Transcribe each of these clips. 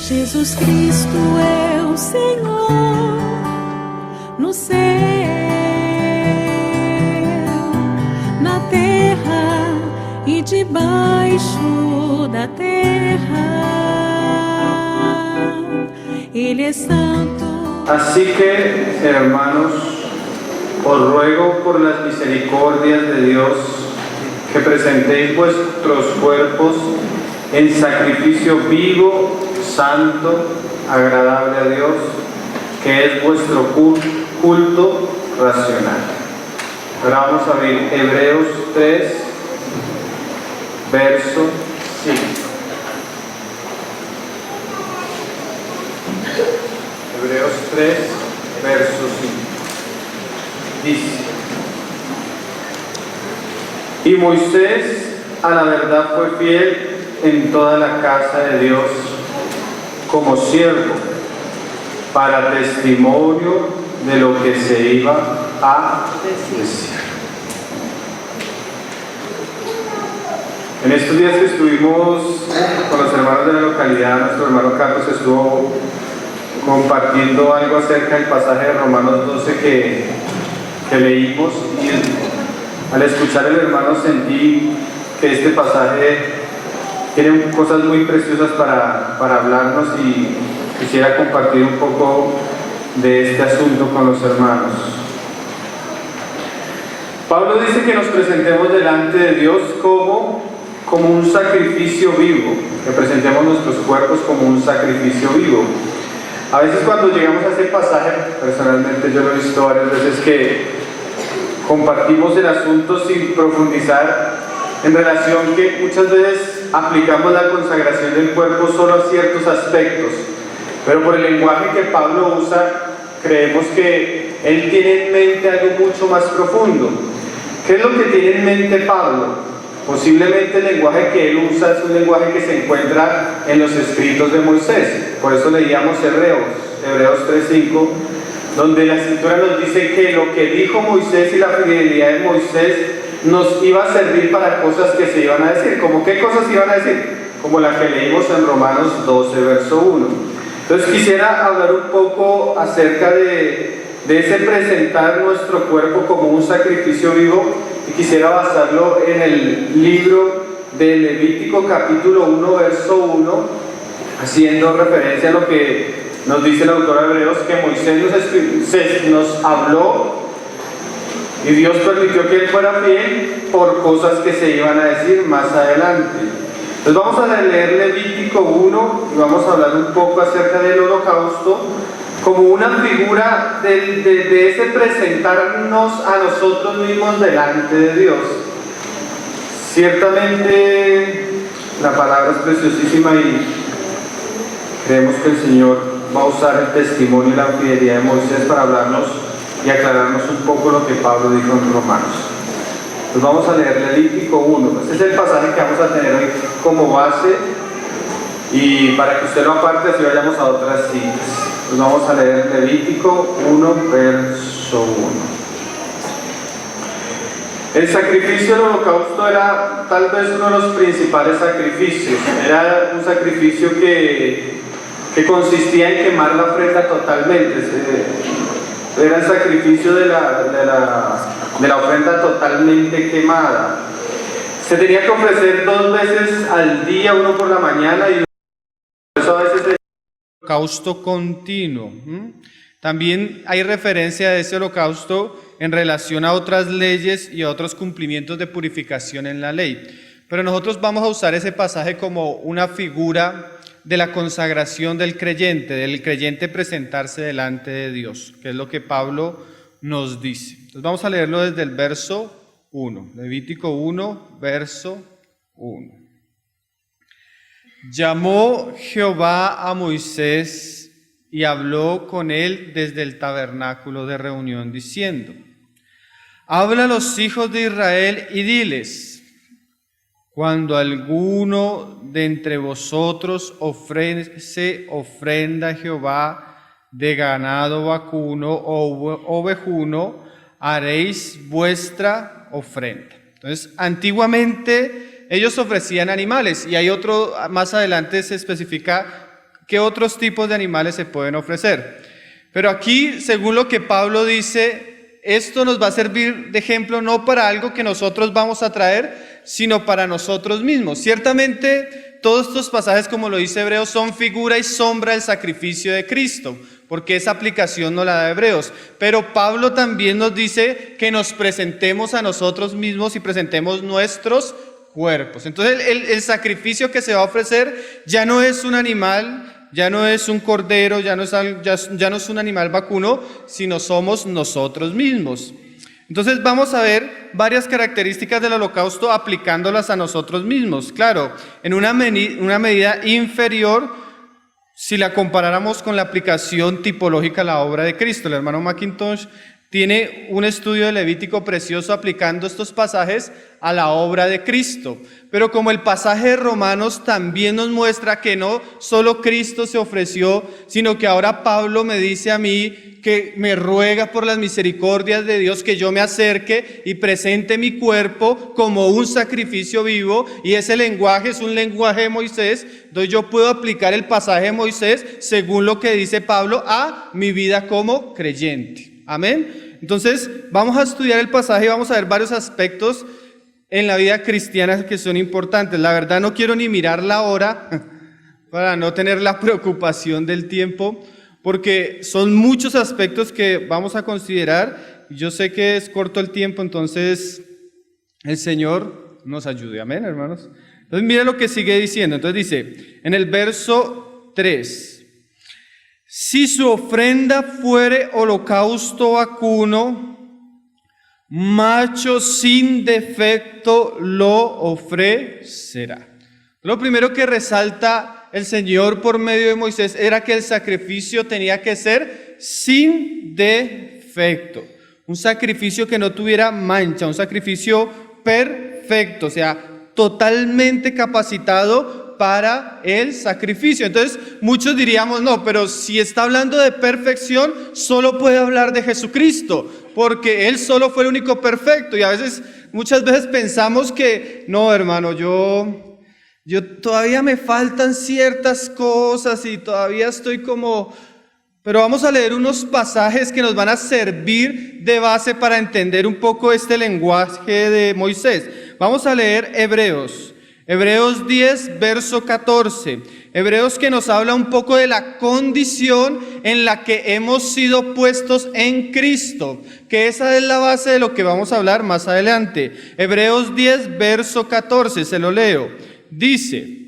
Jesus Cristo é o Senhor no céu, na terra e debaixo da terra. Ele é santo. Así que, hermanos, os ruego por las misericordias de Dios que presentéis vuestros cuerpos en sacrificio vivo, santo, agradable a Dios, que es vuestro culto racional. Ahora vamos a ver Hebreos 3, verso 5. Hebreos 3, verso 5. Dice: y Moisés a la verdad fue fiel en toda la casa de Dios como siervo, para testimonio de lo que se iba a decir. En estos días que estuvimos con los hermanos de la localidad, nuestro hermano Carlos estuvo compartiendo algo acerca del pasaje de Romanos 12 que leímos, y al escuchar el hermano sentí que este pasaje tiene cosas muy preciosas para hablarnos, y quisiera compartir un poco de este asunto con los hermanos. Pablo dice que nos presentemos delante de Dios como un sacrificio vivo, que presentemos nuestros cuerpos como un sacrificio vivo. A veces cuando llegamos a ese pasaje, personalmente yo lo he visto varias veces, que compartimos el asunto sin profundizar en relación que muchas veces aplicamos la consagración del cuerpo solo a ciertos aspectos, pero por el lenguaje que Pablo usa, creemos que él tiene en mente algo mucho más profundo. ¿Qué es lo que tiene en mente Pablo? Posiblemente el lenguaje que él usa es un lenguaje que se encuentra en los escritos de Moisés. Por eso leíamos Hebreos 3:5, donde la Escritura nos dice que lo que dijo Moisés y la fidelidad de Moisés nos iba a servir para cosas que se iban a decir. ¿Cómo qué cosas iban a decir? Como la que leímos en Romanos 12, verso 1. Entonces quisiera hablar un poco acerca de ese presentar nuestro cuerpo como un sacrificio vivo, y quisiera basarlo en el libro de Levítico capítulo 1, verso 1, haciendo referencia a lo que nos dice el autor de Hebreos, que Moisés nos habló y Dios permitió que él fuera fiel por cosas que se iban a decir más adelante. Entonces vamos a leer Levítico 1 y vamos a hablar un poco acerca del holocausto como una figura de ese presentarnos a nosotros mismos delante de Dios. Ciertamente la palabra es preciosísima y creemos que el Señor va a usar el testimonio y la fidelidad de Moisés para hablarnos y aclararnos un poco lo que Pablo dijo en Romanos. Entonces vamos a leer Levítico 1. Este es el pasaje que vamos a tener hoy como base, y para que usted lo aparte, así vayamos a otras citas. Entonces vamos a leer Levítico 1, verso 1. El sacrificio del holocausto era tal vez uno de los principales sacrificios. Era un sacrificio que consistía en quemar la ofrenda totalmente. Era el sacrificio de la ofrenda totalmente quemada. Se tenía que ofrecer 2 veces al día, uno por la mañana y eso a veces holocausto continuo. También hay referencia de ese holocausto en relación a otras leyes y a otros cumplimientos de purificación en la ley. Pero nosotros vamos a usar ese pasaje como una figura de la consagración del creyente presentarse delante de Dios, que es lo que Pablo nos dice. Entonces vamos a leerlo desde el verso 1, Levítico 1, verso 1. Llamó Jehová a Moisés y habló con él desde el tabernáculo de reunión, diciendo: habla a los hijos de Israel y diles: cuando alguno de entre vosotros ofrece ofrenda a Jehová de ganado vacuno o ovejuno, haréis vuestra ofrenda. Entonces, antiguamente ellos ofrecían animales, y hay otro, más adelante se especifica ¿qué otros tipos de animales se pueden ofrecer? Pero aquí, según lo que Pablo dice, esto nos va a servir de ejemplo no para algo que nosotros vamos a traer, sino para nosotros mismos. Ciertamente, todos estos pasajes, como lo dice Hebreos, son figura y sombra del sacrificio de Cristo, porque esa aplicación no la da Hebreos. Pero Pablo también nos dice que nos presentemos a nosotros mismos y presentemos nuestros cuerpos. Entonces, el sacrificio que se va a ofrecer ya no es un animal, ya no es un cordero, ya no es un animal vacuno, sino somos nosotros mismos. Entonces vamos a ver varias características del holocausto aplicándolas a nosotros mismos. Claro, en una medida inferior si la comparáramos con la aplicación tipológica a la obra de Cristo. El hermano McIntosh tiene un estudio de Levítico precioso aplicando estos pasajes a la obra de Cristo. Pero como el pasaje de Romanos también nos muestra que no solo Cristo se ofreció, sino que ahora Pablo me dice a mí que me ruega por las misericordias de Dios que yo me acerque y presente mi cuerpo como un sacrificio vivo, y ese lenguaje es un lenguaje de Moisés. Entonces yo puedo aplicar el pasaje de Moisés según lo que dice Pablo a mi vida como creyente. Amén. Entonces vamos a estudiar el pasaje y vamos a ver varios aspectos en la vida cristiana que son importantes. La verdad no quiero ni mirar la hora para no tener la preocupación del tiempo, porque son muchos aspectos que vamos a considerar. Yo sé que es corto el tiempo, entonces el Señor nos ayude. Amén, hermanos. Entonces mire lo que sigue diciendo. Entonces dice en el verso 3: si su ofrenda fuere holocausto vacuno, macho sin defecto lo ofrecerá. Lo primero que resalta el Señor por medio de Moisés era que el sacrificio tenía que ser sin defecto. Un sacrificio que no tuviera mancha, un sacrificio perfecto, o sea, totalmente capacitado para el sacrificio. Entonces muchos diríamos, no, pero si está hablando de perfección, solo puede hablar de Jesucristo, porque Él solo fue el único perfecto. Y muchas veces pensamos que, no, hermano, yo todavía me faltan ciertas cosas y todavía estoy como... Pero vamos a leer unos pasajes que nos van a servir de base para entender un poco este lenguaje de Moisés. Vamos a leer Hebreos 10, verso 14. Hebreos que nos habla un poco de la condición en la que hemos sido puestos en Cristo, que esa es la base de lo que vamos a hablar más adelante. Hebreos 10, verso 14, se lo leo. Dice: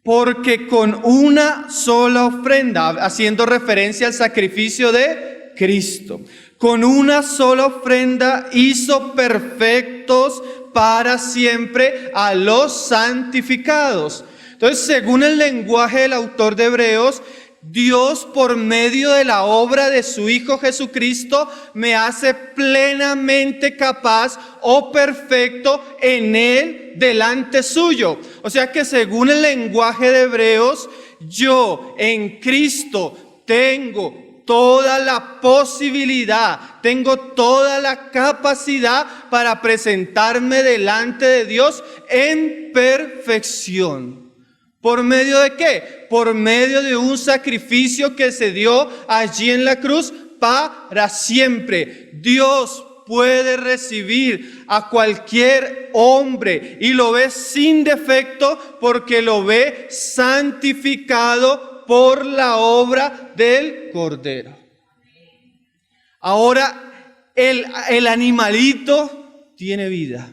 porque con una sola ofrenda, haciendo referencia al sacrificio de Cristo, con una sola ofrenda hizo perfectos para siempre a los santificados. Entonces, según el lenguaje del autor de Hebreos, Dios, por medio de la obra de su Hijo Jesucristo, me hace plenamente capaz o perfecto en Él delante suyo. O sea que según el lenguaje de Hebreos, yo en Cristo tengo toda la posibilidad, tengo toda la capacidad para presentarme delante de Dios en perfección. ¿Por medio de qué? Por medio de un sacrificio que se dio allí en la cruz para siempre. Dios puede recibir a cualquier hombre y lo ve sin defecto porque lo ve santificado por la obra del Cordero. Ahora, el animalito tiene vida.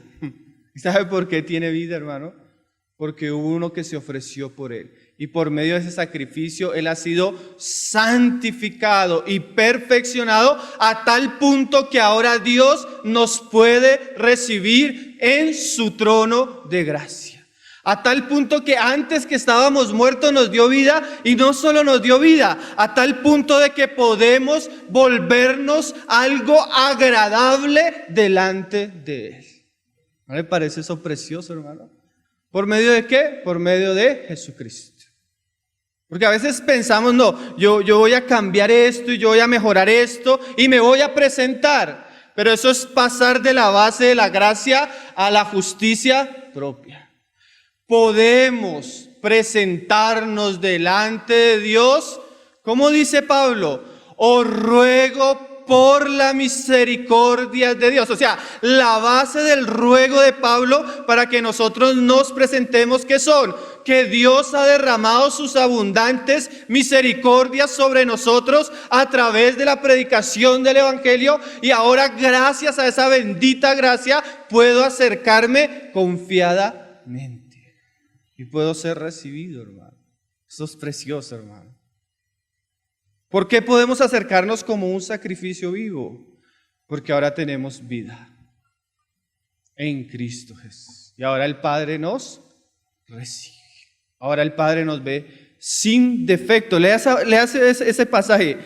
¿Sabe por qué tiene vida, hermano? Porque hubo uno que se ofreció por él. Y por medio de ese sacrificio, él ha sido santificado y perfeccionado a tal punto que ahora Dios nos puede recibir en su trono de gracia. A tal punto que antes que estábamos muertos nos dio vida, y no solo nos dio vida, a tal punto de que podemos volvernos algo agradable delante de él. ¿No le parece eso precioso, hermano? ¿Por medio de qué? Por medio de Jesucristo. Porque a veces pensamos, no, yo voy a cambiar esto y yo voy a mejorar esto y me voy a presentar. Pero eso es pasar de la base de la gracia a la justicia propia. Podemos presentarnos delante de Dios, ¿cómo dice Pablo? Os ruego por la misericordia de Dios. O sea, la base del ruego de Pablo para que nosotros nos presentemos, ¿qué son? Que Dios ha derramado sus abundantes misericordias sobre nosotros a través de la predicación del Evangelio, y ahora gracias a esa bendita gracia puedo acercarme confiadamente y puedo ser recibido, hermano. Eso es precioso, hermano. ¿Por qué podemos acercarnos como un sacrificio vivo? Porque ahora tenemos vida en Cristo Jesús. Y ahora el Padre nos recibe. Ahora el Padre nos ve sin defecto. Lea ese pasaje.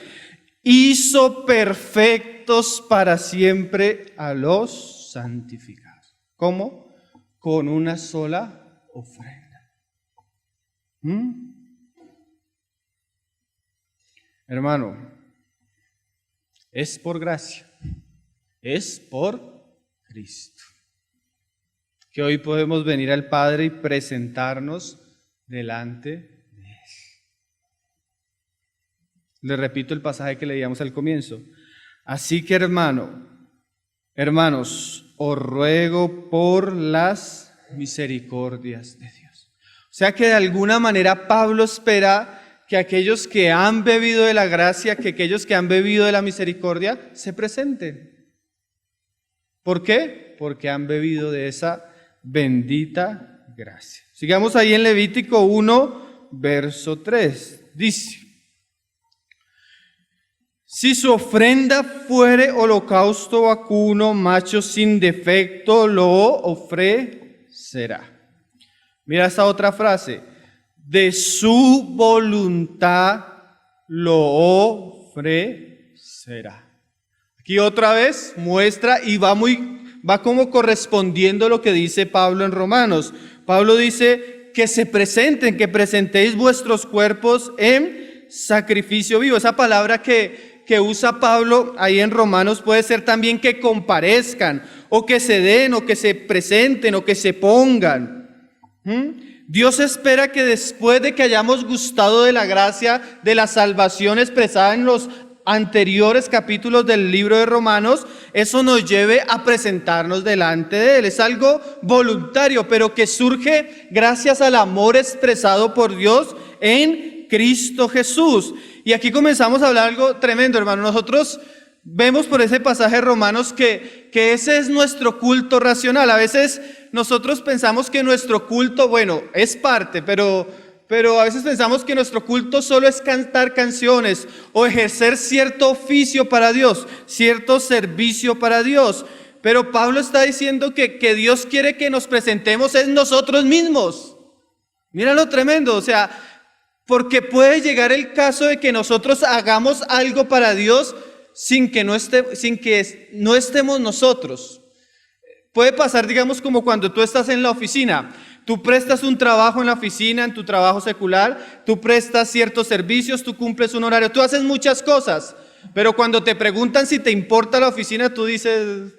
Hizo perfectos para siempre a los santificados. ¿Cómo? Con una sola ofrenda. Hermano, es por gracia, es por Cristo, que hoy podemos venir al Padre y presentarnos delante de Él. Le repito el pasaje que leíamos al comienzo. Así que hermanos, os ruego por las misericordias de Dios. O sea que de alguna manera Pablo espera que aquellos que han bebido de la gracia, que aquellos que han bebido de la misericordia, se presenten. ¿Por qué? Porque han bebido de esa bendita gracia. Sigamos ahí en Levítico 1, verso 3. Dice: si su ofrenda fuere holocausto vacuno, macho sin defecto, lo ofrecerá. Mira esta otra frase. De su voluntad lo ofrecerá. Aquí otra vez muestra y va como correspondiendo lo que dice Pablo en Romanos. Pablo dice que se presenten, que presentéis vuestros cuerpos en sacrificio vivo. Esa palabra que usa Pablo ahí en Romanos puede ser también que comparezcan, o que se den, o que se presenten, o que se pongan. Dios espera que después de que hayamos gustado de la gracia, de la salvación expresada en los anteriores capítulos del libro de Romanos, eso nos lleve a presentarnos delante de Él. Es algo voluntario, pero que surge gracias al amor expresado por Dios en Cristo Jesús. Y aquí comenzamos a hablar algo tremendo, hermano. Nosotros vemos por ese pasaje de Romanos que ese es nuestro culto racional. A veces nosotros pensamos que nuestro culto, bueno, es parte, pero a veces pensamos que nuestro culto solo es cantar canciones o ejercer cierto oficio para Dios, cierto servicio para Dios. Pero Pablo está diciendo que Dios quiere que nos presentemos en nosotros mismos. Mira lo tremendo, o sea, porque puede llegar el caso de que nosotros hagamos algo para Dios sin que no estemos nosotros. Puede pasar, digamos, como cuando tú estás en la oficina. Tú prestas un trabajo en la oficina, en tu trabajo secular, tú prestas ciertos servicios, tú cumples un horario, tú haces muchas cosas, pero cuando te preguntan si te importa la oficina, tú dices,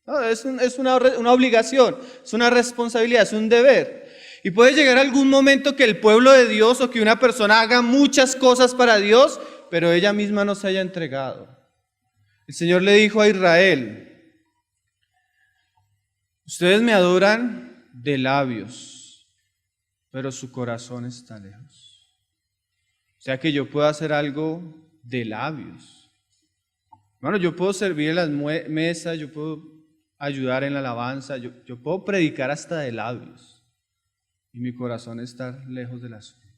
no, es una obligación, es una responsabilidad, es un deber. Y puede llegar algún momento que el pueblo de Dios o que una persona haga muchas cosas para Dios, pero ella misma no se haya entregado. El Señor le dijo a Israel: ustedes me adoran de labios, pero su corazón está lejos. O sea que yo puedo hacer algo de labios. Bueno, yo puedo servir en las mesas, yo puedo ayudar en la alabanza, yo puedo predicar hasta de labios. Y mi corazón está lejos del asunto.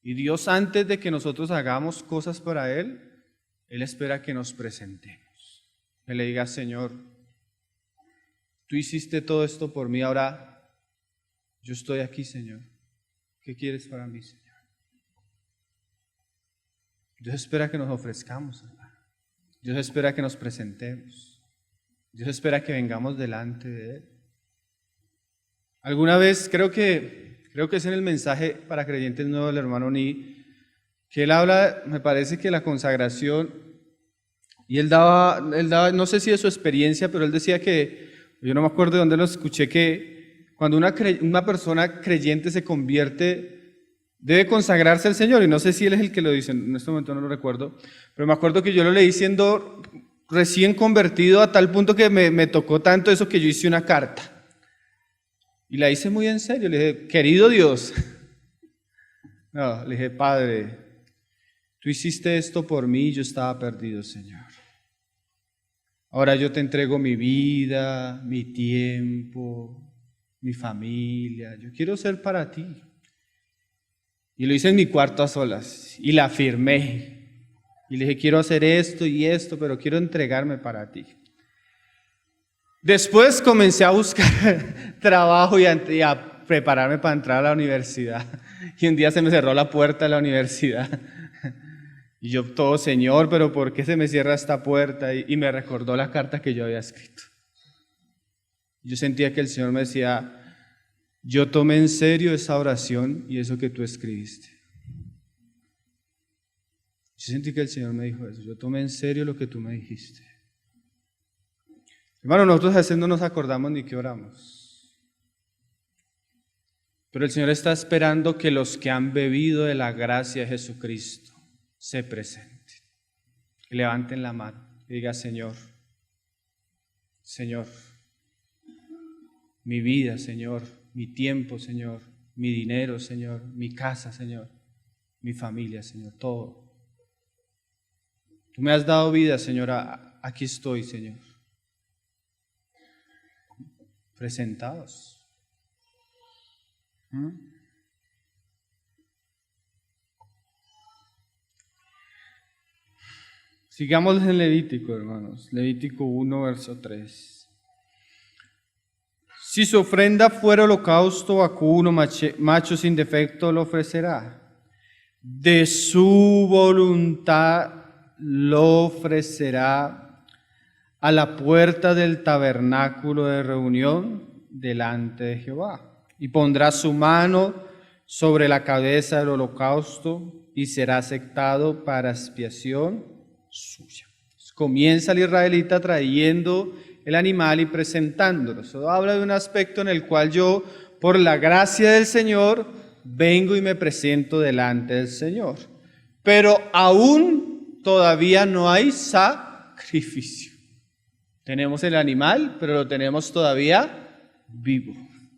Y Dios, antes de que nosotros hagamos cosas para Él espera que nos presentemos. Que le diga: Señor, tú hiciste todo esto por mí, ahora yo estoy aquí, Señor. ¿Qué quieres para mí, Señor? Dios espera que nos ofrezcamos, hermano. Dios espera que nos presentemos. Dios espera que vengamos delante de Él. Alguna vez, creo que es en el mensaje para creyentes nuevos del hermano Ni, que él habla, me parece que la consagración, y él daba, no sé si de su experiencia, pero él decía que, yo no me acuerdo de dónde lo escuché, que Cuando una persona creyente se convierte, debe consagrarse al Señor. Y no sé si Él es el que lo dice, en este momento no lo recuerdo, pero me acuerdo que yo lo leí siendo recién convertido a tal punto que me tocó tanto eso que yo hice una carta. Y la hice muy en serio. Le dije, querido Dios. No, le dije, Padre, tú hiciste esto por mí y yo estaba perdido, Señor. Ahora yo te entrego mi vida, mi tiempo, mi familia. Yo quiero ser para ti. Y lo hice en mi cuarto a solas y la firmé. Y le dije, quiero hacer esto y esto, pero quiero entregarme para ti. Después comencé a buscar trabajo y a prepararme para entrar a la universidad. Y un día se me cerró la puerta de la universidad. Y yo todo, Señor, pero ¿por qué se me cierra esta puerta? Y me recordó la carta que yo había escrito. Yo sentía que el Señor me decía, yo tomé en serio esa oración y eso que tú escribiste. Yo sentí que el Señor me dijo eso, yo tomé en serio lo que tú me dijiste. Hermano, nosotros a veces no nos acordamos ni qué oramos. Pero el Señor está esperando que los que han bebido de la gracia de Jesucristo se presenten. Y levanten la mano y digan, Señor, Señor, mi vida, Señor, mi tiempo, Señor, mi dinero, Señor, mi casa, Señor, mi familia, Señor, todo. Tú me has dado vida, Señor, aquí estoy, Señor. Presentados. Sigamos en Levítico, hermanos. Levítico 1, verso 3. Si su ofrenda fuera holocausto vacuno, macho sin defecto lo ofrecerá. De su voluntad lo ofrecerá a la puerta del tabernáculo de reunión delante de Jehová. Y pondrá su mano sobre la cabeza del holocausto y será aceptado para expiación suya. Comienza el israelita trayendo el animal y presentándolo. Eso habla de un aspecto en el cual yo, por la gracia del Señor, vengo y me presento delante del Señor. Pero aún todavía no hay sacrificio. Tenemos el animal, pero lo tenemos todavía vivo.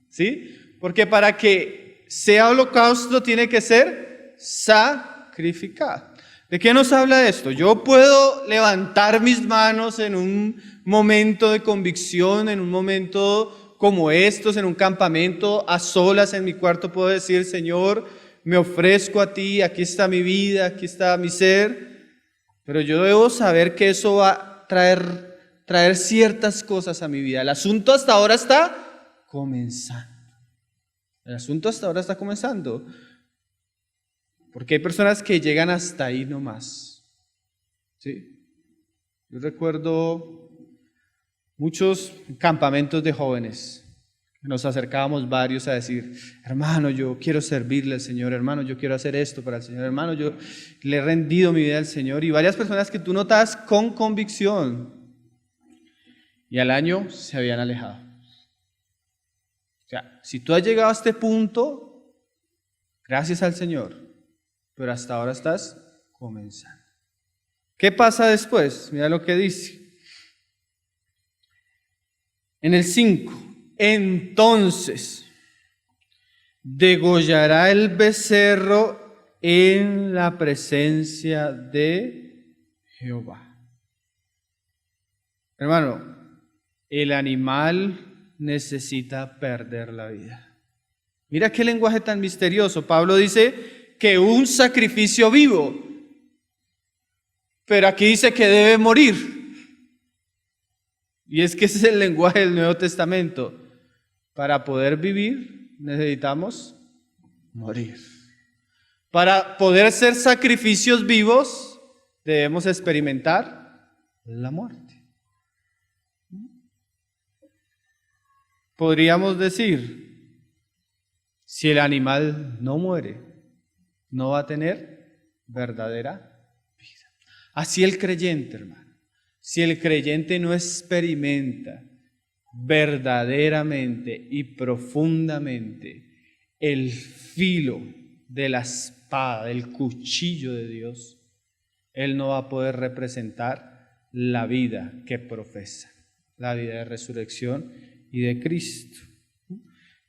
¿Sí? Porque para que sea holocausto tiene que ser sacrificado. ¿De qué nos habla esto? Yo puedo levantar mis manos en un momento de convicción, en un momento como estos, en un campamento, a solas en mi cuarto, puedo decir, Señor, me ofrezco a ti, aquí está mi vida, aquí está mi ser, pero yo debo saber que eso va a traer ciertas cosas a mi vida. El asunto hasta ahora está comenzando. El asunto hasta ahora está comenzando. Porque hay personas que llegan hasta ahí nomás. ¿Sí? Yo recuerdo muchos campamentos de jóvenes. Nos acercábamos varios a decir, hermano, yo quiero servirle al Señor, hermano, yo quiero hacer esto para el Señor, hermano, yo le he rendido mi vida al Señor. Y varias personas que tú notas con convicción. Y al año se habían alejado. O sea, si tú has llegado a este punto, gracias al Señor. Pero hasta ahora estás comenzando. ¿Qué pasa después? Mira lo que dice. En el 5. Entonces, degollará el becerro en la presencia de Jehová. Hermano, el animal necesita perder la vida. Mira qué lenguaje tan misterioso. Pablo dice que un sacrificio vivo, pero aquí dice que debe morir. Y es que ese es el lenguaje del Nuevo Testamento. Para poder vivir necesitamos morir. Para poder ser sacrificios vivos debemos experimentar la muerte. Podríamos decir, si el animal no muere, no va a tener verdadera vida. Así el creyente, hermano. Si el creyente no experimenta verdaderamente y profundamente el filo de la espada, del cuchillo de Dios, él no va a poder representar la vida que profesa, la vida de resurrección y de Cristo.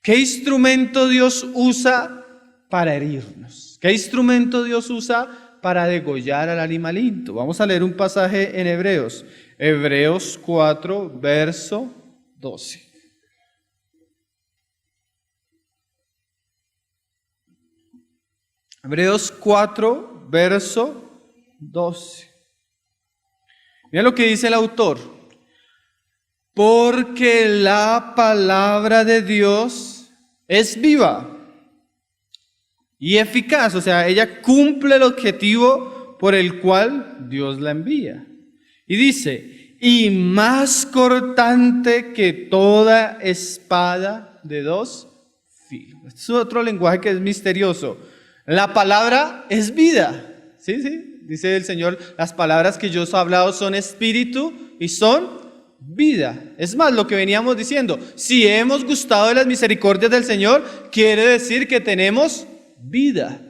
¿Qué instrumento Dios usa para herirnos? ¿Qué instrumento Dios usa para degollar al animalito? Vamos a leer un pasaje en Hebreos. Hebreos 4, verso 12. Hebreos 4, verso 12. Mira lo que dice el autor. Porque la palabra de Dios es viva y eficaz. O sea, ella cumple el objetivo por el cual Dios la envía. Y dice, y más cortante que toda espada de dos filos. Este es otro lenguaje que es misterioso. La palabra es vida. Sí, dice el Señor, las palabras que yo os he hablado son espíritu y son vida. Es más, lo que veníamos diciendo, si hemos gustado de las misericordias del Señor, quiere decir que tenemos vida.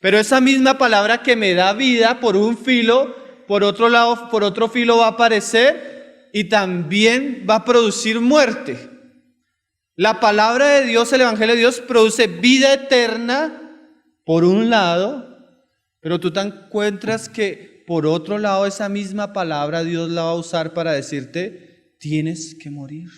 Pero esa misma palabra que me da vida por un filo, por otro lado, por otro filo va a aparecer y también va a producir muerte. La palabra de Dios, el Evangelio de Dios, produce vida eterna por un lado, pero tú te encuentras que por otro lado esa misma palabra Dios la va a usar para decirte, tienes que morir.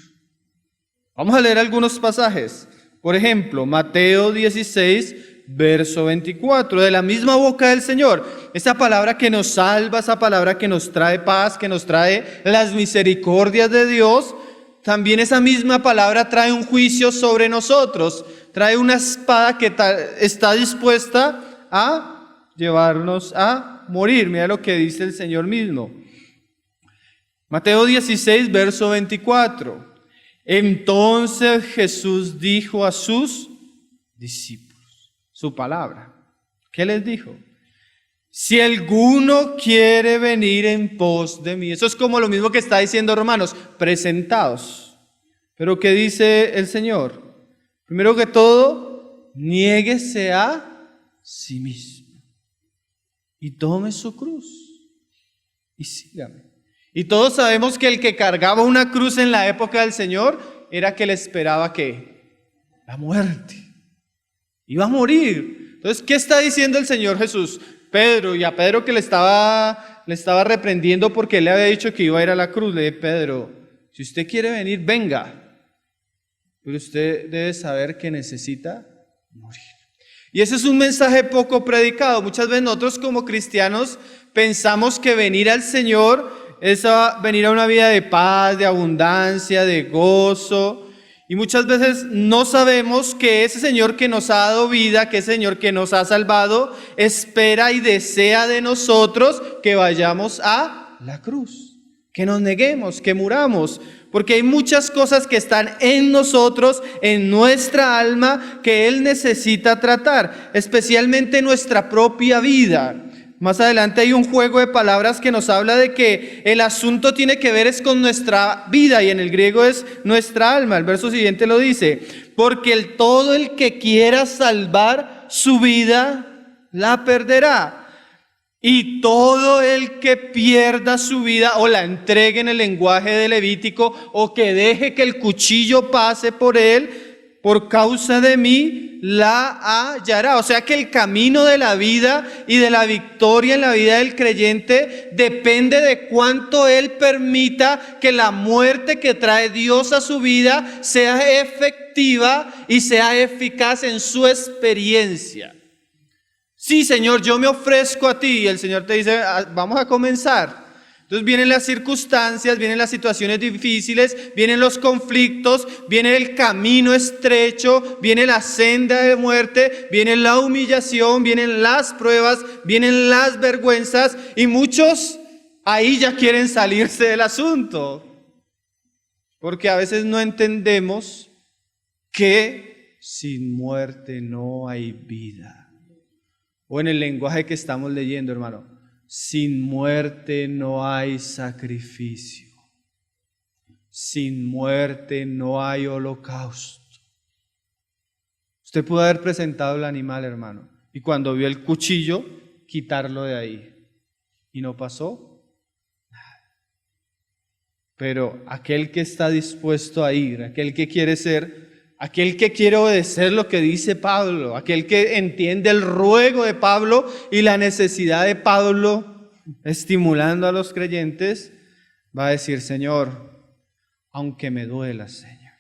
Vamos a leer algunos pasajes. Por ejemplo, Mateo 16, verso 24, de la misma boca del Señor. Esa palabra que nos salva, esa palabra que nos trae paz, que nos trae las misericordias de Dios, también esa misma palabra trae un juicio sobre nosotros. Trae una espada que está dispuesta a llevarnos a morir. Mira lo que dice el Señor mismo. Mateo 16, verso 24. Entonces Jesús dijo a sus discípulos, su palabra. ¿Qué les dijo? Si alguno quiere venir en pos de mí. Eso es como lo mismo que está diciendo Romanos, presentaos. Pero ¿qué dice el Señor? Primero que todo, niéguese a sí mismo y tome su cruz y sígame. Y todos sabemos que el que cargaba una cruz en la época del Señor era que le esperaba ¿qué? La muerte. Iba a morir. Entonces, ¿qué está diciendo el Señor Jesús? Pedro, y a Pedro que le estaba reprendiendo porque él le había dicho que iba a ir a la cruz, le dije, Pedro, si usted quiere venir, venga. Pero usted debe saber que necesita morir. Y ese es un mensaje poco predicado. Muchas veces nosotros como cristianos pensamos que venir al Señor es venir a una vida de paz, de abundancia, de gozo. Y muchas veces no sabemos que ese Señor que nos ha dado vida, que ese Señor que nos ha salvado, espera y desea de nosotros que vayamos a la cruz, que nos neguemos, que muramos. Porque hay muchas cosas que están en nosotros, en nuestra alma, que Él necesita tratar, especialmente nuestra propia vida. Más adelante hay un juego de palabras que nos habla de que el asunto tiene que ver es con nuestra vida, y en el griego es nuestra alma. El verso siguiente lo dice, porque todo el que quiera salvar su vida, la perderá. Y todo el que pierda su vida o la entregue en el lenguaje de Levítico o que deje que el cuchillo pase por él, por causa de mí, la hallará. O sea que el camino de la vida y de la victoria en la vida del creyente depende de cuánto él permita que la muerte que trae Dios a su vida sea efectiva y sea eficaz en su experiencia. Sí, Señor, yo me ofrezco a ti. Y el Señor te dice, vamos a comenzar. Entonces vienen las circunstancias, vienen las situaciones difíciles, vienen los conflictos, viene el camino estrecho, viene la senda de muerte, viene la humillación, vienen las pruebas, vienen las vergüenzas. Y muchos ahí ya quieren salirse del asunto. Porque a veces no entendemos que sin muerte no hay vida. O en el lenguaje que estamos leyendo, hermano, sin muerte no hay sacrificio. sin muerte no hay holocausto. Usted pudo haber presentado el animal, hermano, y cuando vio el cuchillo, quitarlo de ahí. Y no pasó nada. Pero aquel que está dispuesto a ir, aquel que quiere ser, aquel que quiere obedecer lo que dice Pablo, aquel que entiende el ruego de Pablo y la necesidad de Pablo, estimulando a los creyentes, va a decir: Señor, aunque me duela, Señor,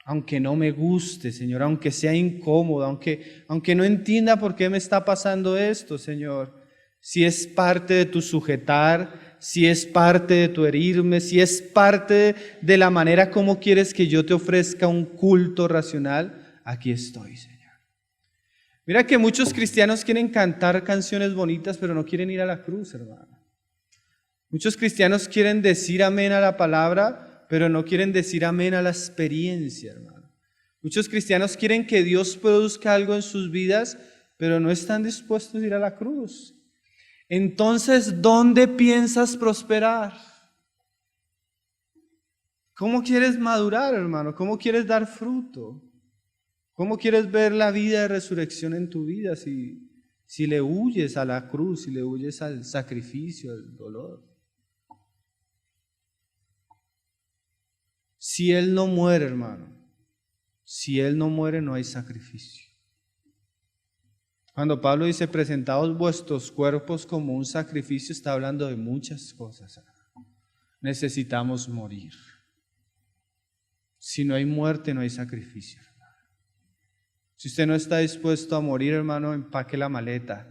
aunque no me guste, Señor, aunque sea incómodo, aunque no entienda por qué me está pasando esto, Señor, si es parte de tu sujetar, si es parte de tu herirme, si es parte de la manera como quieres que yo te ofrezca un culto racional, aquí estoy, Señor. Mira que muchos cristianos quieren cantar canciones bonitas, pero no quieren ir a la cruz, hermano. Muchos cristianos quieren decir amén a la palabra, pero no quieren decir amén a la experiencia, hermano. Muchos cristianos quieren que Dios produzca algo en sus vidas, pero no están dispuestos a ir a la cruz. Entonces, ¿dónde piensas prosperar? ¿Cómo quieres madurar, hermano? ¿Cómo quieres dar fruto? ¿Cómo quieres ver la vida de resurrección en tu vida si le huyes a la cruz, si le huyes al sacrificio, al dolor? Si Él no muere, hermano, si Él no muere, no hay sacrificio. Cuando Pablo dice: presentaos vuestros cuerpos como un sacrificio, está hablando de muchas cosas. Necesitamos morir. Si no hay muerte, no hay sacrificio, hermano. Si usted no está dispuesto a morir, hermano, empaque la maleta.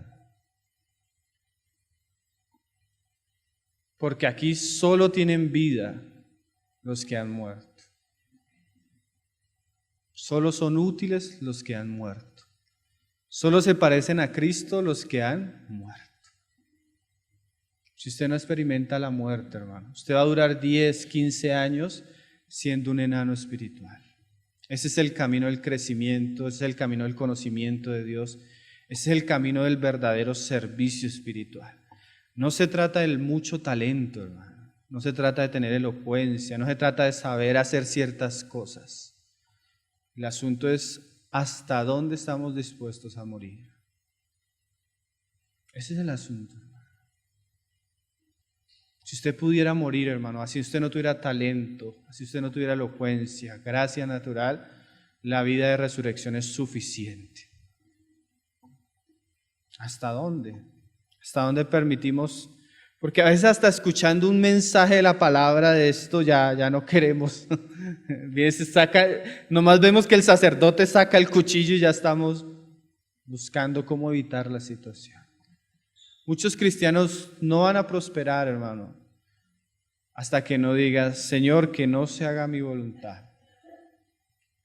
Porque aquí solo tienen vida los que han muerto. Solo son útiles los que han muerto. Solo se parecen a Cristo los que han muerto. Si usted no experimenta la muerte, hermano, usted va a durar 10, 15 años siendo un enano espiritual. Ese es el camino del crecimiento, ese es el camino del conocimiento de Dios, ese es el camino del verdadero servicio espiritual. No se trata del mucho talento, hermano. No se trata de tener elocuencia, no se trata de saber hacer ciertas cosas. El asunto es hasta dónde estamos dispuestos a morir. Ese es el asunto, hermano. Si usted pudiera morir, hermano, así usted no tuviera talento, así usted no tuviera elocuencia, gracia natural, la vida de resurrección es suficiente. ¿Hasta dónde? ¿Hasta dónde permitimos? Porque a veces hasta escuchando un mensaje de la palabra de esto ya no queremos. Nomás vemos que el sacerdote saca el cuchillo y ya estamos buscando cómo evitar la situación. Muchos cristianos no van a prosperar, hermano, hasta que no digas: Señor, que no se haga mi voluntad,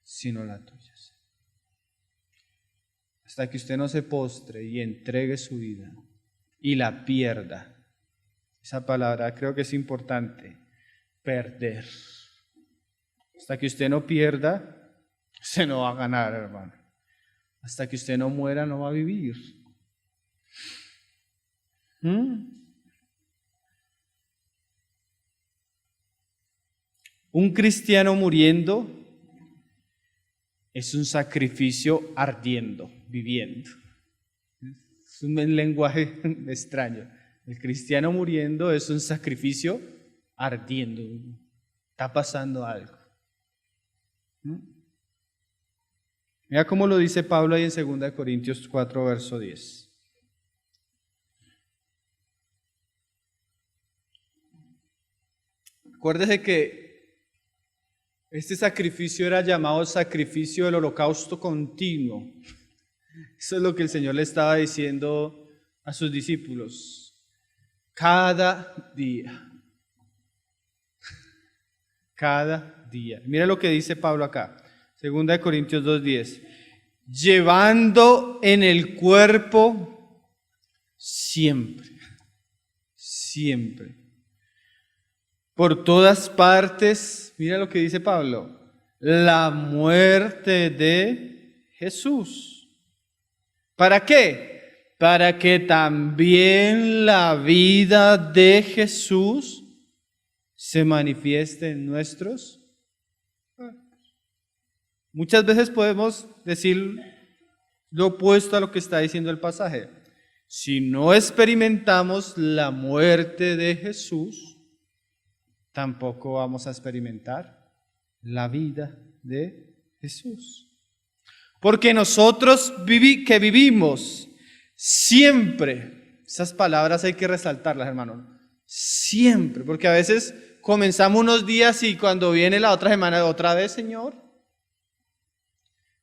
sino la tuya. Hasta que usted no se postre y entregue su vida y la pierda. Esa palabra creo que es importante, perder. Hasta que usted no pierda, usted no va a ganar, hermano. Hasta que usted no muera, no va a vivir. Un cristiano muriendo es un sacrificio ardiendo, viviendo. Es un lenguaje extraño. El cristiano muriendo es un sacrificio ardiendo. Está pasando algo. Mira cómo lo dice Pablo ahí en 2 Corintios 4, verso 10. Acuérdese que este sacrificio era llamado sacrificio del holocausto continuo. Eso es lo que el Señor le estaba diciendo a sus discípulos. Cada día. Cada día. Mira lo que dice Pablo acá. 2 Corintios 2:10. Llevando en el cuerpo siempre. Siempre. Por todas partes. Mira lo que dice Pablo. La muerte de Jesús. ¿Para qué? Para que también la vida de Jesús se manifieste en nuestros cuerpos. Muchas veces podemos decir lo opuesto a lo que está diciendo el pasaje. Si no experimentamos la muerte de Jesús, tampoco vamos a experimentar la vida de Jesús. Porque nosotros que vivimos siempre, esas palabras hay que resaltarlas, hermanos, siempre, porque a veces comenzamos unos días y cuando viene la otra semana, otra vez, Señor.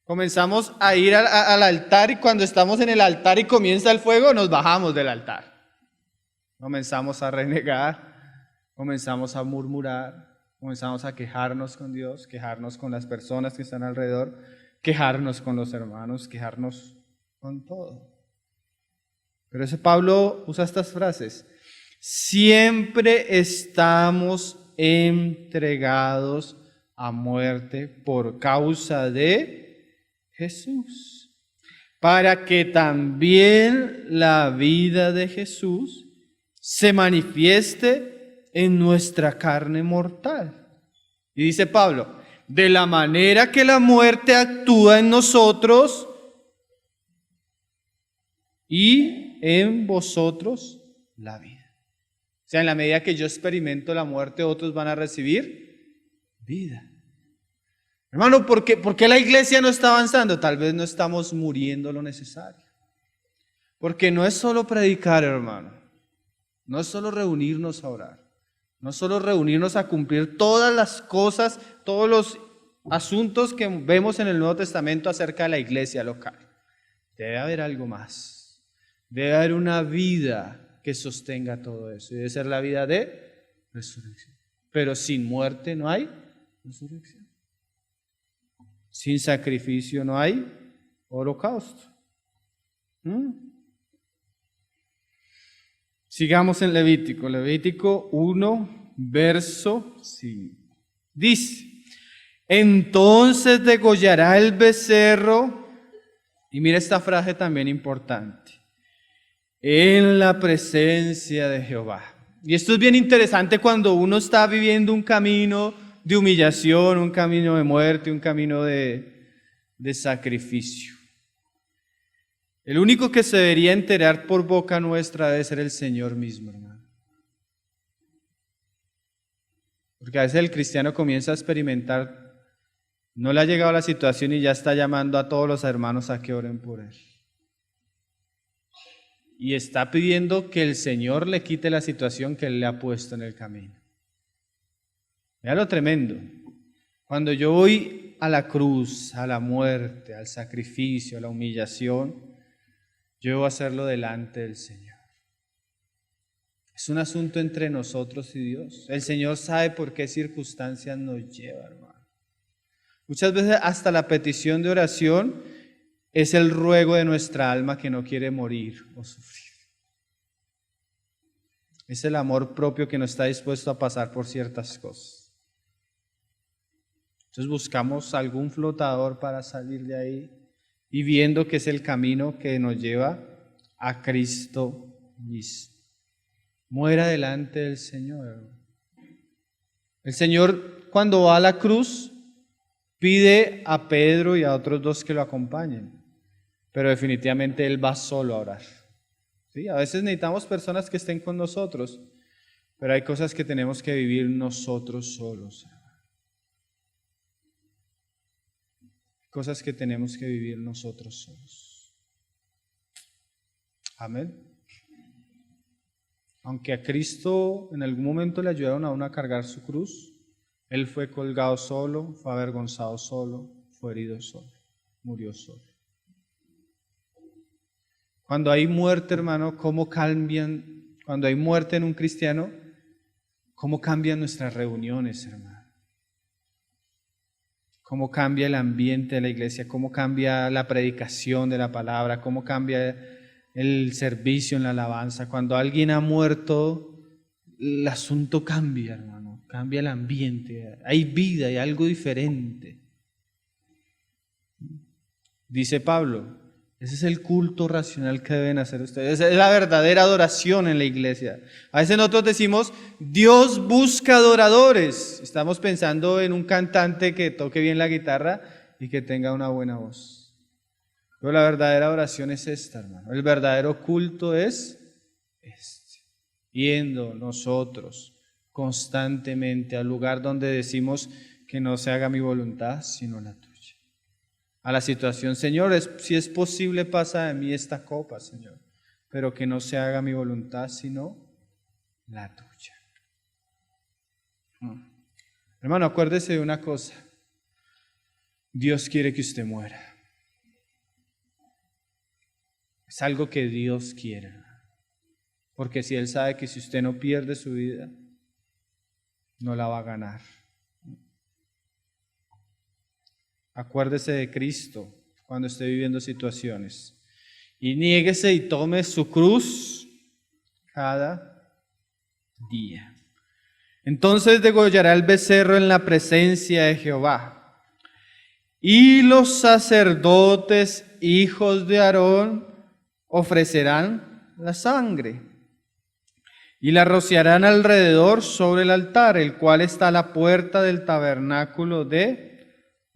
Comenzamos a ir al altar y cuando estamos en el altar y comienza el fuego, nos bajamos del altar. Comenzamos a renegar, comenzamos a murmurar, comenzamos a quejarnos con Dios, quejarnos con las personas que están alrededor, quejarnos con los hermanos, quejarnos con todo. Pero ese Pablo usa estas frases. Siempre estamos entregados a muerte por causa de Jesús, para que también la vida de Jesús se manifieste en nuestra carne mortal. Y dice Pablo, de la manera que la muerte actúa en nosotros y en vosotros la vida. O sea, en la medida que yo experimento la muerte, otros van a recibir vida. Hermano, ¿por qué la iglesia no está avanzando? Tal vez no estamos muriendo lo necesario. Porque no es solo predicar, hermano. No es solo reunirnos a orar. No es solo reunirnos a cumplir todas las cosas, todos los asuntos que vemos en el Nuevo Testamento acerca de la iglesia local. Debe haber algo más. Debe haber una vida que sostenga todo eso. Y debe ser la vida de resurrección. Pero sin muerte no hay resurrección. Sin sacrificio no hay holocausto. Sigamos en Levítico. Levítico 1, verso 5. Dice, entonces degollará el becerro, y mira esta frase también importante, en la presencia de Jehová. Y esto es bien interesante cuando uno está viviendo un camino de humillación, un camino de muerte, un camino de sacrificio. El único que se debería enterar por boca nuestra debe ser el Señor mismo, hermano. Porque a veces el cristiano comienza a experimentar, no le ha llegado la situación y ya está llamando a todos los hermanos a que oren por él. Y está pidiendo que el Señor le quite la situación que Él le ha puesto en el camino. Mira lo tremendo. Cuando yo voy a la cruz, a la muerte, al sacrificio, a la humillación, yo debo hacerlo delante del Señor. Es un asunto entre nosotros y Dios. El Señor sabe por qué circunstancias nos lleva, hermano. Muchas veces hasta la petición de oración es el ruego de nuestra alma que no quiere morir o sufrir. Es el amor propio que no está dispuesto a pasar por ciertas cosas. Entonces buscamos algún flotador para salir de ahí y viendo que es el camino que nos lleva a Cristo mismo. Muera delante del Señor. El Señor, cuando va a la cruz, pide a Pedro y a otros dos que lo acompañen, pero definitivamente Él va solo a orar. ¿Sí? A veces necesitamos personas que estén con nosotros, pero hay cosas que tenemos que vivir nosotros solos. Cosas que tenemos que vivir nosotros solos. Amén. Aunque a Cristo en algún momento le ayudaron a uno a cargar su cruz, Él fue colgado solo, fue avergonzado solo, fue herido solo, murió solo. Cuando hay muerte, hermano, ¿cómo cambian? Cuando hay muerte en un cristiano, ¿cómo cambian nuestras reuniones, hermano? ¿Cómo cambia el ambiente de la iglesia? ¿Cómo cambia la predicación de la palabra? ¿Cómo cambia el servicio en la alabanza? Cuando alguien ha muerto, el asunto cambia, hermano. Cambia el ambiente. Hay vida, hay algo diferente. Dice Pablo, Ese es el culto racional que deben hacer ustedes. Esa es la verdadera adoración en la iglesia. A veces nosotros decimos, Dios busca adoradores. Estamos pensando en un cantante que toque bien la guitarra y que tenga una buena voz. Pero la verdadera adoración es esta, hermano. El verdadero culto es este. Yendo nosotros constantemente al lugar donde decimos que no se haga mi voluntad, sino la tuya. A la situación, Señor, si es posible, pasa de mí esta copa, Señor, pero que no se haga mi voluntad, sino la tuya. Hermano, acuérdese de una cosa. Dios quiere que usted muera. Es algo que Dios quiere. Porque si Él sabe que si usted no pierde su vida, no la va a ganar. Acuérdese de Cristo cuando esté viviendo situaciones. Y niéguese y tome su cruz cada día. Entonces degollará el becerro en la presencia de Jehová. Y los sacerdotes, hijos de Aarón, ofrecerán la sangre. Y la rociarán alrededor sobre el altar, el cual está a la puerta del tabernáculo de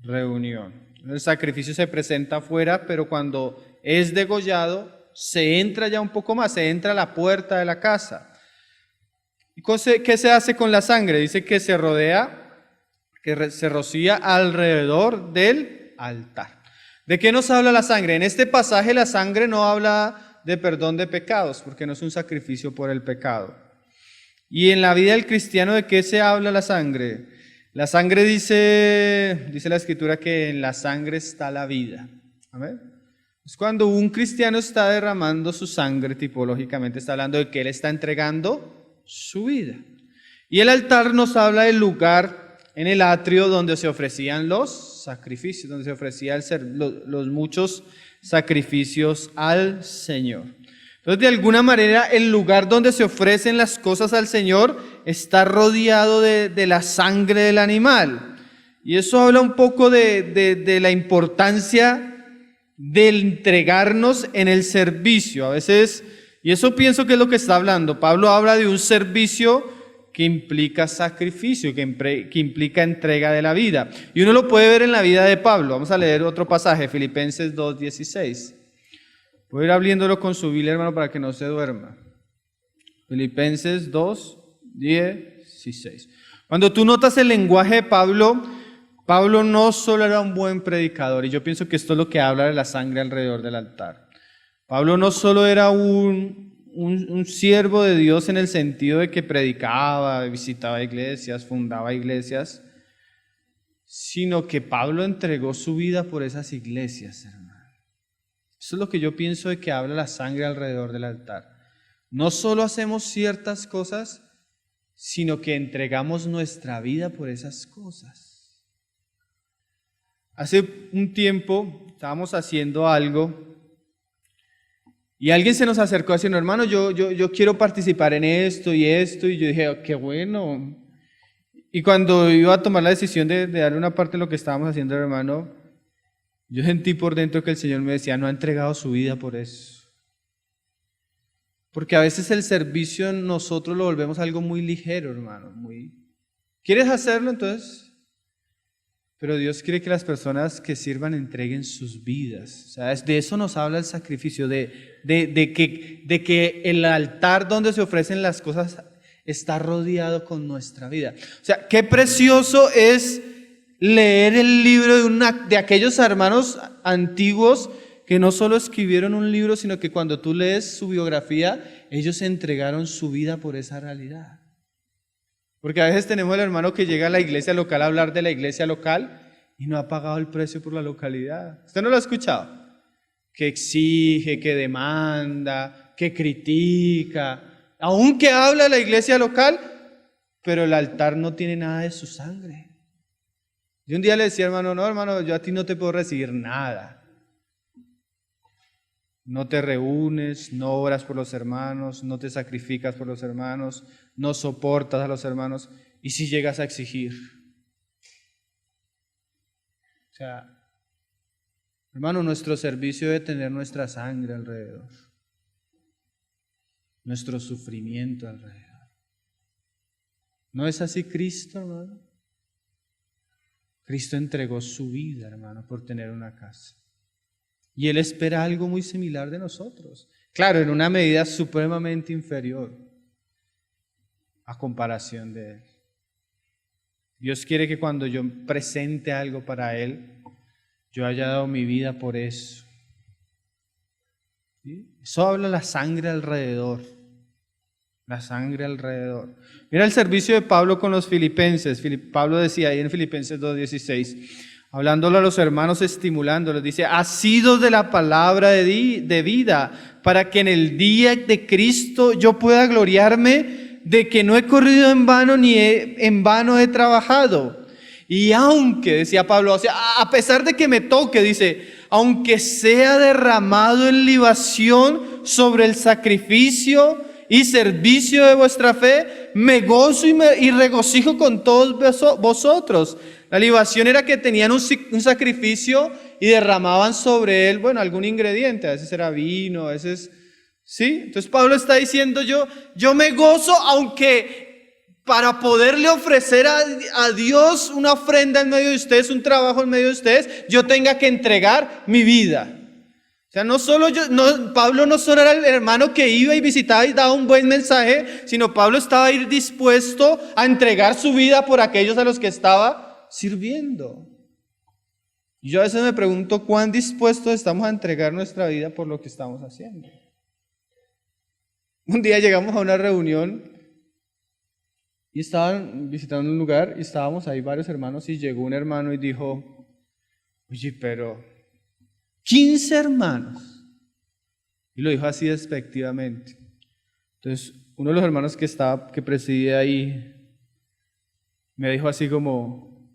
reunión. El sacrificio se presenta afuera, pero cuando es degollado, se entra ya un poco más, se entra a la puerta de la casa. ¿Y qué se hace con la sangre? Dice que se rodea, que se rocía alrededor del altar. ¿De qué nos habla la sangre? En este pasaje la sangre no habla de perdón de pecados, porque no es un sacrificio por el pecado. Y en la vida del cristiano, ¿de qué se habla la sangre? La sangre dice la Escritura que en la sangre está la vida. ¿Amén? Es cuando un cristiano está derramando su sangre, tipológicamente está hablando de que él está entregando su vida. Y el altar nos habla del lugar en el atrio donde se ofrecían los sacrificios, donde se ofrecían los muchos sacrificios al Señor. Entonces, de alguna manera, el lugar donde se ofrecen las cosas al Señor está rodeado de la sangre del animal. Y eso habla un poco de la importancia de entregarnos en el servicio. A veces, y eso pienso que es lo que está hablando. Pablo habla de un servicio que implica sacrificio, que implica entrega de la vida. Y uno lo puede ver en la vida de Pablo. Vamos a leer otro pasaje, Filipenses 2:16. Voy a ir abriéndolo con su Biblia, hermano, para que no se duerma. Filipenses 2:16. Cuando tú notas el lenguaje de Pablo, Pablo no solo era un buen predicador, y yo pienso que esto es lo que habla de la sangre alrededor del altar. Pablo no solo era un siervo de Dios en el sentido de que predicaba, visitaba iglesias, fundaba iglesias, sino que Pablo entregó su vida por esas iglesias, hermano. Eso es lo que yo pienso de que habla la sangre alrededor del altar. No solo hacemos ciertas cosas, sino que entregamos nuestra vida por esas cosas. Hace un tiempo estábamos haciendo algo y alguien se nos acercó diciendo, hermano, yo quiero participar en esto, y yo dije, oh, qué bueno. Y cuando iba a tomar la decisión de darle una parte de lo que estábamos haciendo, hermano, yo sentí por dentro que el Señor me decía, no ha entregado su vida por eso. Porque a veces el servicio nosotros lo volvemos algo muy ligero, hermano. ¿Quieres hacerlo entonces? Pero Dios quiere que las personas que sirvan entreguen sus vidas. O sea, de eso nos habla el sacrificio, de que el altar donde se ofrecen las cosas está rodeado con nuestra vida. O sea, qué precioso es leer el libro de aquellos hermanos antiguos que no solo escribieron un libro, sino que cuando tú lees su biografía, ellos entregaron su vida por esa realidad. Porque a veces tenemos el hermano que llega a la iglesia local a hablar de la iglesia local y no ha pagado el precio por la localidad. ¿Usted no lo ha escuchado? Que exige, que demanda, que critica, aunque habla de la iglesia local, pero el altar no tiene nada de su sangre. Yo un día le decía, hermano, no, hermano, yo a ti no te puedo recibir nada. No te reúnes, no oras por los hermanos, no te sacrificas por los hermanos, no soportas a los hermanos, y si llegas a exigir. O sea, Hermano, nuestro servicio debe tener nuestra sangre alrededor, nuestro sufrimiento alrededor. ¿No es así Cristo, hermano? Cristo entregó su vida, hermano, por tener una casa. Y Él espera algo muy similar de nosotros. Claro, en una medida supremamente inferior a comparación de Él. Dios quiere que cuando yo presente algo para Él, yo haya dado mi vida por eso. ¿Sí? Eso habla la sangre alrededor. La sangre alrededor. Mira el servicio de Pablo con los filipenses. Pablo decía ahí en Filipenses 2:16, hablándole a los hermanos, estimulándolos, dice: asidos de la palabra de vida, para que en el día de Cristo yo pueda gloriarme de que no he corrido en vano ni en vano he trabajado. Y aunque, decía Pablo, o sea, a pesar de que me toque, dice, aunque sea derramado en libación sobre el sacrificio y servicio de vuestra fe, me gozo y regocijo con todos vosotros. La libación era que tenían un sacrificio y derramaban sobre él, bueno, algún ingrediente, a veces era vino, a veces, ¿sí? Entonces Pablo está diciendo, yo me gozo, aunque para poderle ofrecer a Dios una ofrenda en medio de ustedes, un trabajo en medio de ustedes, yo tenga que entregar mi vida. O sea, Pablo no solo era el hermano que iba y visitaba y daba un buen mensaje, sino Pablo estaba ahí dispuesto a entregar su vida por aquellos a los que estaba sirviendo. Y yo a veces me pregunto cuán dispuestos estamos a entregar nuestra vida por lo que estamos haciendo. Un día llegamos a una reunión y estaban visitando un lugar y estábamos ahí varios hermanos y llegó un hermano y dijo, oye, pero 15 hermanos. Y lo dijo así despectivamente. Entonces, uno de los hermanos que presidía ahí me dijo así como,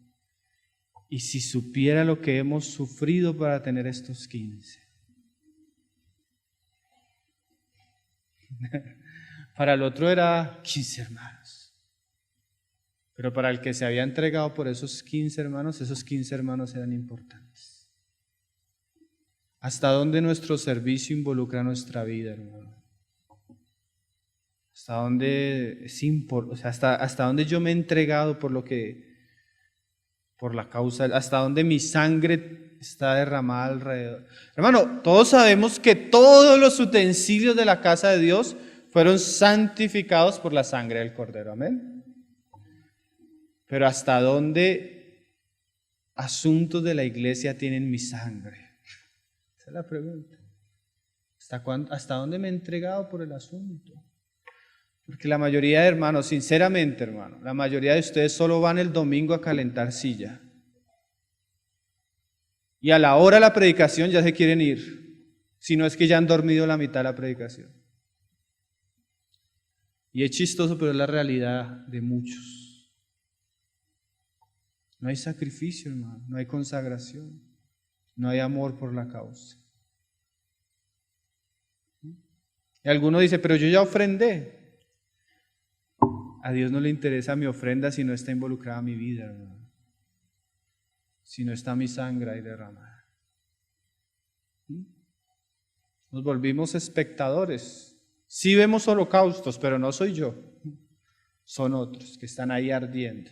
¿y si supiera lo que hemos sufrido para tener estos 15? Para el otro era 15 hermanos. Pero para el que se había entregado por esos 15 hermanos eran importantes. ¿Hasta dónde nuestro servicio involucra nuestra vida, hermano? ¿Hasta dónde hasta dónde yo me he entregado por la causa? ¿Hasta dónde mi sangre está derramada alrededor? Hermano, todos sabemos que todos los utensilios de la casa de Dios fueron santificados por la sangre del Cordero. Amén. Pero ¿hasta dónde asuntos de la iglesia tienen mi sangre? Esa es la pregunta. ¿Hasta dónde me he entregado por el asunto? Porque la mayoría de hermanos, sinceramente hermano, la mayoría de ustedes solo van el domingo a calentar silla. Y a la hora de la predicación ya se quieren ir. Si no es que ya han dormido la mitad de la predicación. Y es chistoso, pero es la realidad de muchos. No hay sacrificio, hermano, no hay consagración, no hay amor por la causa. Y alguno dice, pero yo ya ofrendé. A Dios no le interesa mi ofrenda si no está involucrada mi vida, hermano. Si no está mi sangre ahí derramada. Nos volvimos espectadores. Sí vemos holocaustos, pero no soy yo. Son otros que están ahí ardiendo.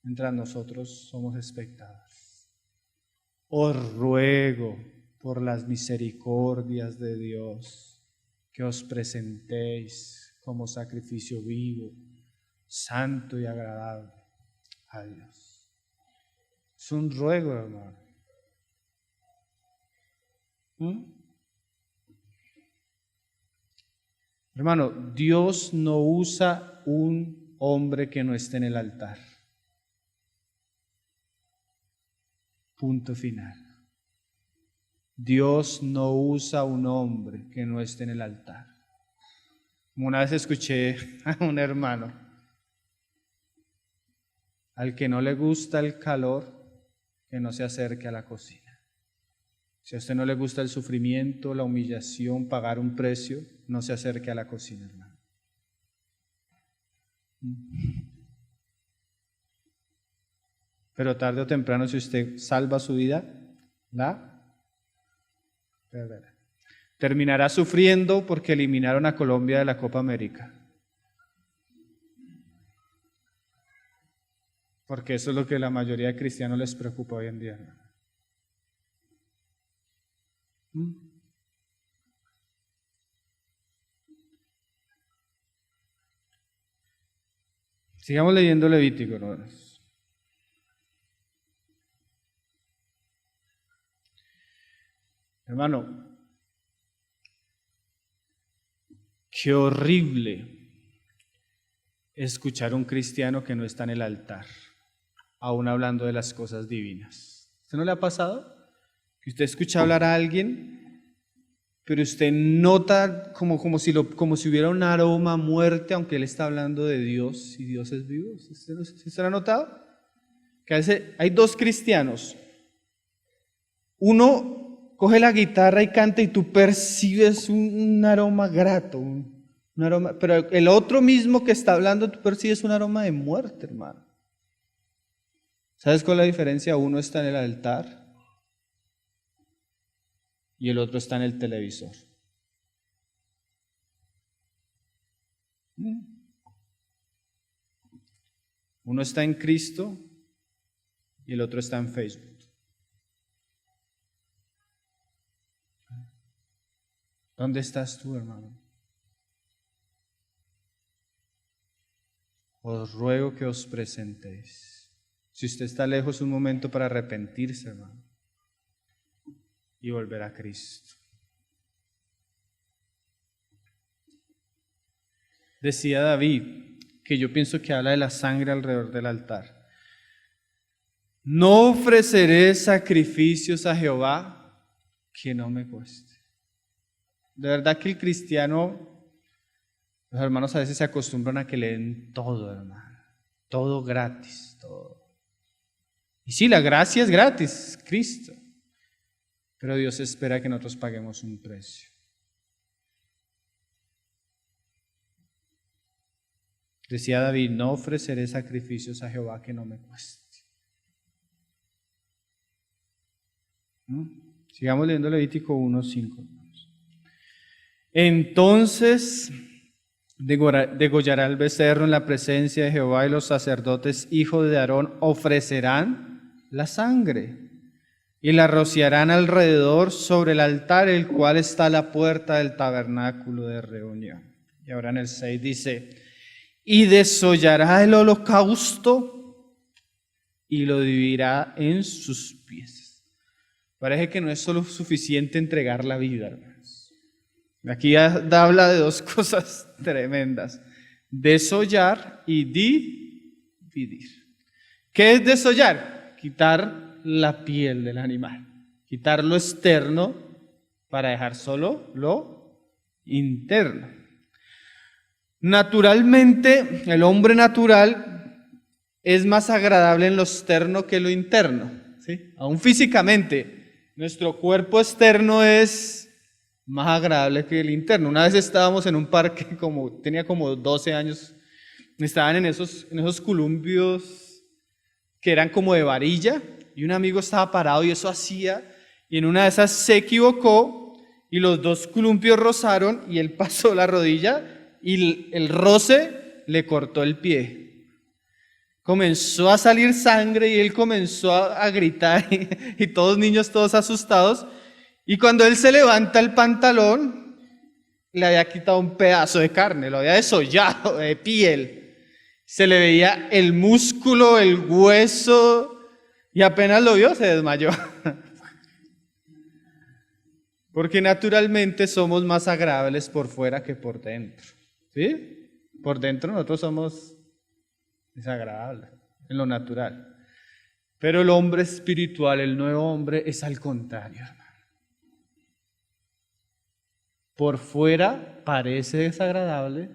Mientras nosotros somos espectadores. Os ruego por las misericordias de Dios que os presentéis como sacrificio vivo, santo y agradable a Dios. Es un ruego, hermano. Hermano, Dios no usa un hombre que no esté en el altar. Punto final. Dios no usa un hombre que no esté en el altar. Como una vez escuché a un hermano, al que no le gusta el calor, que no se acerque a la cocina. Si a usted no le gusta el sufrimiento, la humillación, pagar un precio, no se acerque a la cocina, hermano. Pero tarde o temprano, si usted salva su vida, la perderá. Terminará sufriendo porque eliminaron a Colombia de la Copa América. Porque eso es lo que a la mayoría de cristianos les preocupa hoy en día, ¿no? Sigamos leyendo Levítico, hermanos. Hermano, qué horrible escuchar a un cristiano que no está en el altar, aún hablando de las cosas divinas. ¿Usted no le ha pasado? Que usted escucha hablar a alguien, pero usted nota como si hubiera un aroma a muerte, aunque él está hablando de Dios y Dios es vivo. ¿Usted lo ha notado? Que a veces hay dos cristianos. Uno coge la guitarra y canta y tú percibes un aroma grato, un aroma, pero el otro mismo que está hablando tú percibes un aroma de muerte, hermano. ¿Sabes cuál es la diferencia? Uno está en el altar y el otro está en el televisor. Uno está en Cristo y el otro está en Facebook. ¿Dónde estás tú, hermano? Os ruego que os presentéis. Si usted está lejos, es un momento para arrepentirse, hermano, y volver a Cristo. Decía David, que yo pienso que habla de la sangre alrededor del altar. No ofreceré sacrificios a Jehová que no me cueste. De verdad que el cristiano, los hermanos a veces se acostumbran a que le den todo, hermano. Todo gratis, todo. Y sí, la gracia es gratis, Cristo. Pero Dios espera que nosotros paguemos un precio. Decía David, no ofreceré sacrificios a Jehová que no me cueste. Sigamos leyendo Levítico 1:5. Entonces degollará el becerro en la presencia de Jehová y los sacerdotes, hijos de Aarón, ofrecerán la sangre y la rociarán alrededor sobre el altar, el cual está a la puerta del tabernáculo de reunión. Y ahora en el 6 dice, y desollará el holocausto y lo dividirá en sus piezas. Parece que no es solo suficiente entregar la vida, hermanos. Aquí habla de dos cosas tremendas: desollar y dividir. ¿Qué es desollar? Quitar la piel del animal, quitar lo externo para dejar solo lo interno. Naturalmente, el hombre natural es más agradable en lo externo que lo interno, ¿sí? Aún físicamente, nuestro cuerpo externo es más agradable que el interno. Una vez estábamos en un parque, tenía como 12 años, estaban en esos columpios que eran como de varilla, y un amigo estaba parado y eso hacía, y en una de esas se equivocó, y los dos columpios rozaron, y él pasó la rodilla, y el roce le cortó el pie. Comenzó a salir sangre, y él comenzó a gritar, y todos niños, todos asustados, y cuando él se levanta el pantalón, le había quitado un pedazo de carne, lo había desollado de piel. Se le veía el músculo, el hueso, y apenas lo vio se desmayó. Porque naturalmente somos más agradables por fuera que por dentro. ¿Sí? Por dentro nosotros somos desagradables, en lo natural. Pero el hombre espiritual, el nuevo hombre, es al contrario, hermano. Por fuera parece desagradable,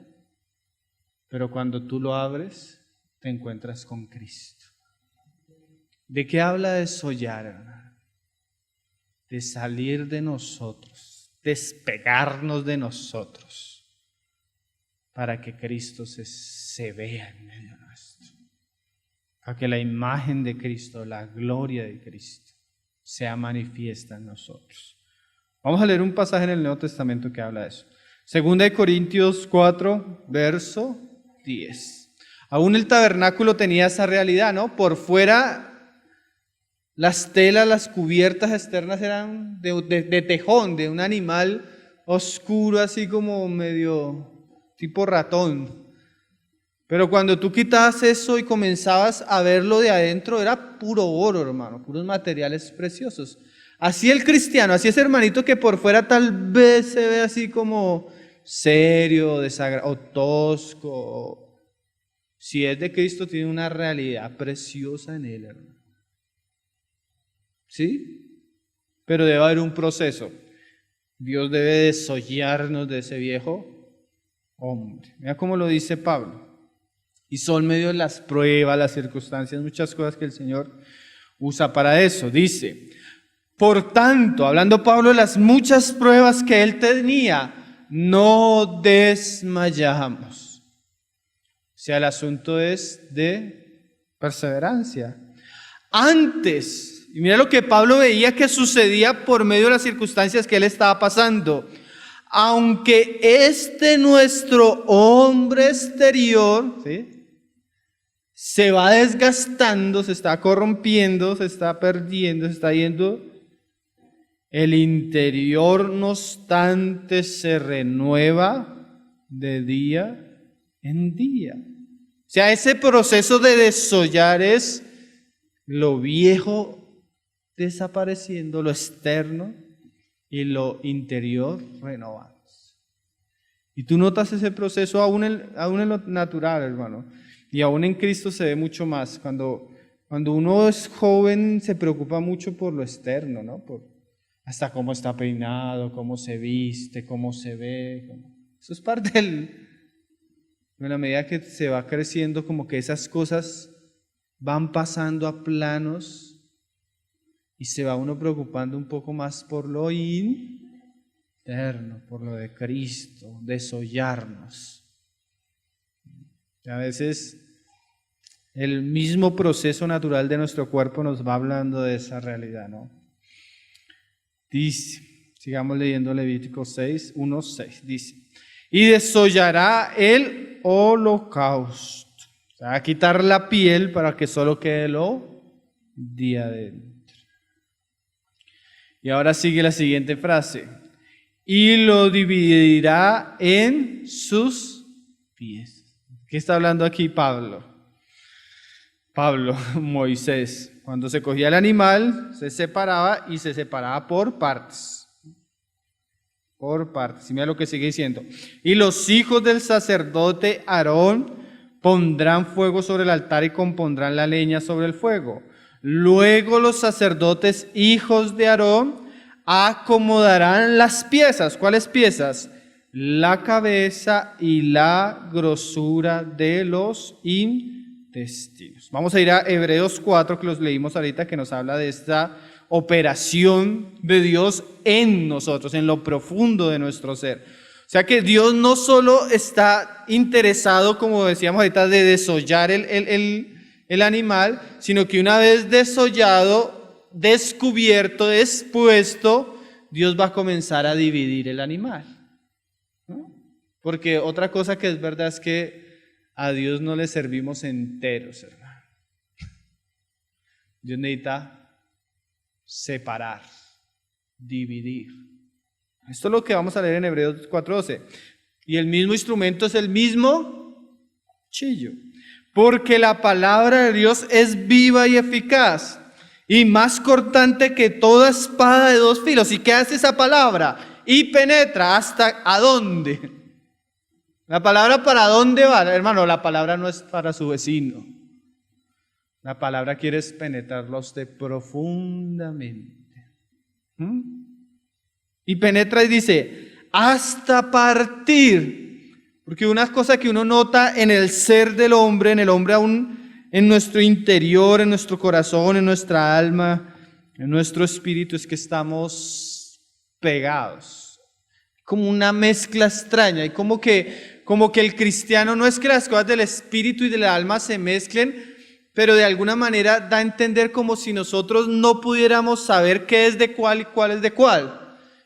pero cuando tú lo abres, te encuentras con Cristo. ¿De qué habla desollar, hermano? De salir de nosotros, despegarnos de nosotros, para que Cristo se vea en medio nuestro. Para que la imagen de Cristo, la gloria de Cristo, sea manifiesta en nosotros. Vamos a leer un pasaje en el Nuevo Testamento que habla de eso. 2 Corintios 4, verso 10. Aún el tabernáculo tenía esa realidad, ¿no? Por fuera, las telas, las cubiertas externas eran de tejón, de un animal oscuro, así como medio tipo ratón. Pero cuando tú quitabas eso y comenzabas a verlo de adentro, era puro oro, hermano, puros materiales preciosos. Así el cristiano, así ese hermanito que por fuera tal vez se ve así como serio, o tosco. Si es de Cristo, tiene una realidad preciosa en él, hermano. ¿Sí? Pero debe haber un proceso. Dios debe desollarnos de ese viejo hombre. Mira cómo lo dice Pablo. Y son medio de las pruebas, las circunstancias, muchas cosas que el Señor usa para eso. Dice, por tanto, hablando Pablo de las muchas pruebas que él tenía, no desmayamos. O sea, el asunto es de perseverancia. Antes, y mira lo que Pablo veía que sucedía por medio de las circunstancias que él estaba pasando. Aunque nuestro hombre exterior, ¿sí?, se va desgastando, se está corrompiendo, se está perdiendo, se está yendo, el interior no obstante se renueva de día en día. O sea, ese proceso de desollar es lo viejo desapareciendo, lo externo, y lo interior renovándose. Y tú notas ese proceso aún en lo natural, hermano. Y aún en Cristo se ve mucho más. Cuando uno es joven se preocupa mucho por lo externo, ¿no? Hasta cómo está peinado, cómo se viste, cómo se ve. Eso es parte de la medida que se va creciendo, como que esas cosas van pasando a planos y se va uno preocupando un poco más por lo interno, por lo de Cristo, desollarnos. Y a veces el mismo proceso natural de nuestro cuerpo nos va hablando de esa realidad, ¿no? Dice, sigamos leyendo Levítico 6, 1, 6, dice, y desollará el holocausto. O sea, va a quitar la piel para que solo quede lo de adentro. Y ahora sigue la siguiente frase, y lo dividirá en sus pies. ¿Qué está hablando aquí Pablo? Moisés, cuando se cogía el animal, se separaba y se separaba por partes. Por partes. Y mira lo que sigue diciendo. Y los hijos del sacerdote Aarón pondrán fuego sobre el altar y compondrán la leña sobre el fuego. Luego los sacerdotes hijos de Aarón acomodarán las piezas. ¿Cuáles piezas? La cabeza y la grosura de los intestinos. Vamos a ir a Hebreos 4, que los leímos ahorita, que nos habla de esta operación de Dios en nosotros, en lo profundo de nuestro ser. O sea que Dios no solo está interesado, como decíamos ahorita, de desollar el animal, sino que una vez desollado, descubierto, expuesto, Dios va a comenzar a dividir el animal, ¿no? Porque otra cosa que es verdad es que a Dios no le servimos enteros, hermano. Dios necesita separar, dividir. Esto es lo que vamos a leer en Hebreos 4:12. Y el mismo instrumento es el mismo cuchillo. Porque la palabra de Dios es viva y eficaz y más cortante que toda espada de dos filos. ¿Y qué hace esa palabra? Y penetra hasta ¿a dónde? La palabra ¿para dónde va? Hermano, la palabra no es para su vecino. La palabra quiere penetrarlo a usted profundamente. Y penetra y dice, hasta partir. Porque una cosa que uno nota en el ser del hombre, en el hombre aún, en nuestro interior, en nuestro corazón, en nuestra alma, en nuestro espíritu, es que estamos pegados. Como una mezcla extraña y como que el cristiano no es que las cosas del espíritu y del alma se mezclen, pero de alguna manera da a entender como si nosotros no pudiéramos saber qué es de cuál y cuál es de cuál.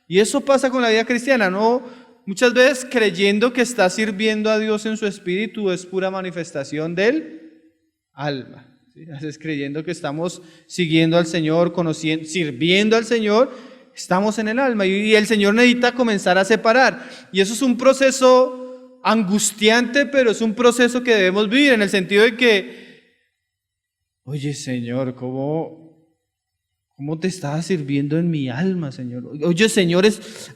Y eso pasa con la vida cristiana, ¿no? Muchas veces creyendo que está sirviendo a Dios en su espíritu es pura manifestación del alma. ¿Sí? A veces creyendo que estamos siguiendo al Señor, conociendo, sirviendo al Señor, estamos en el alma y el Señor necesita comenzar a separar. Y eso es un proceso angustiante, pero es un proceso que debemos vivir en el sentido de que, oye Señor, ¿cómo te estaba sirviendo en mi alma, Señor? Oye, Señor,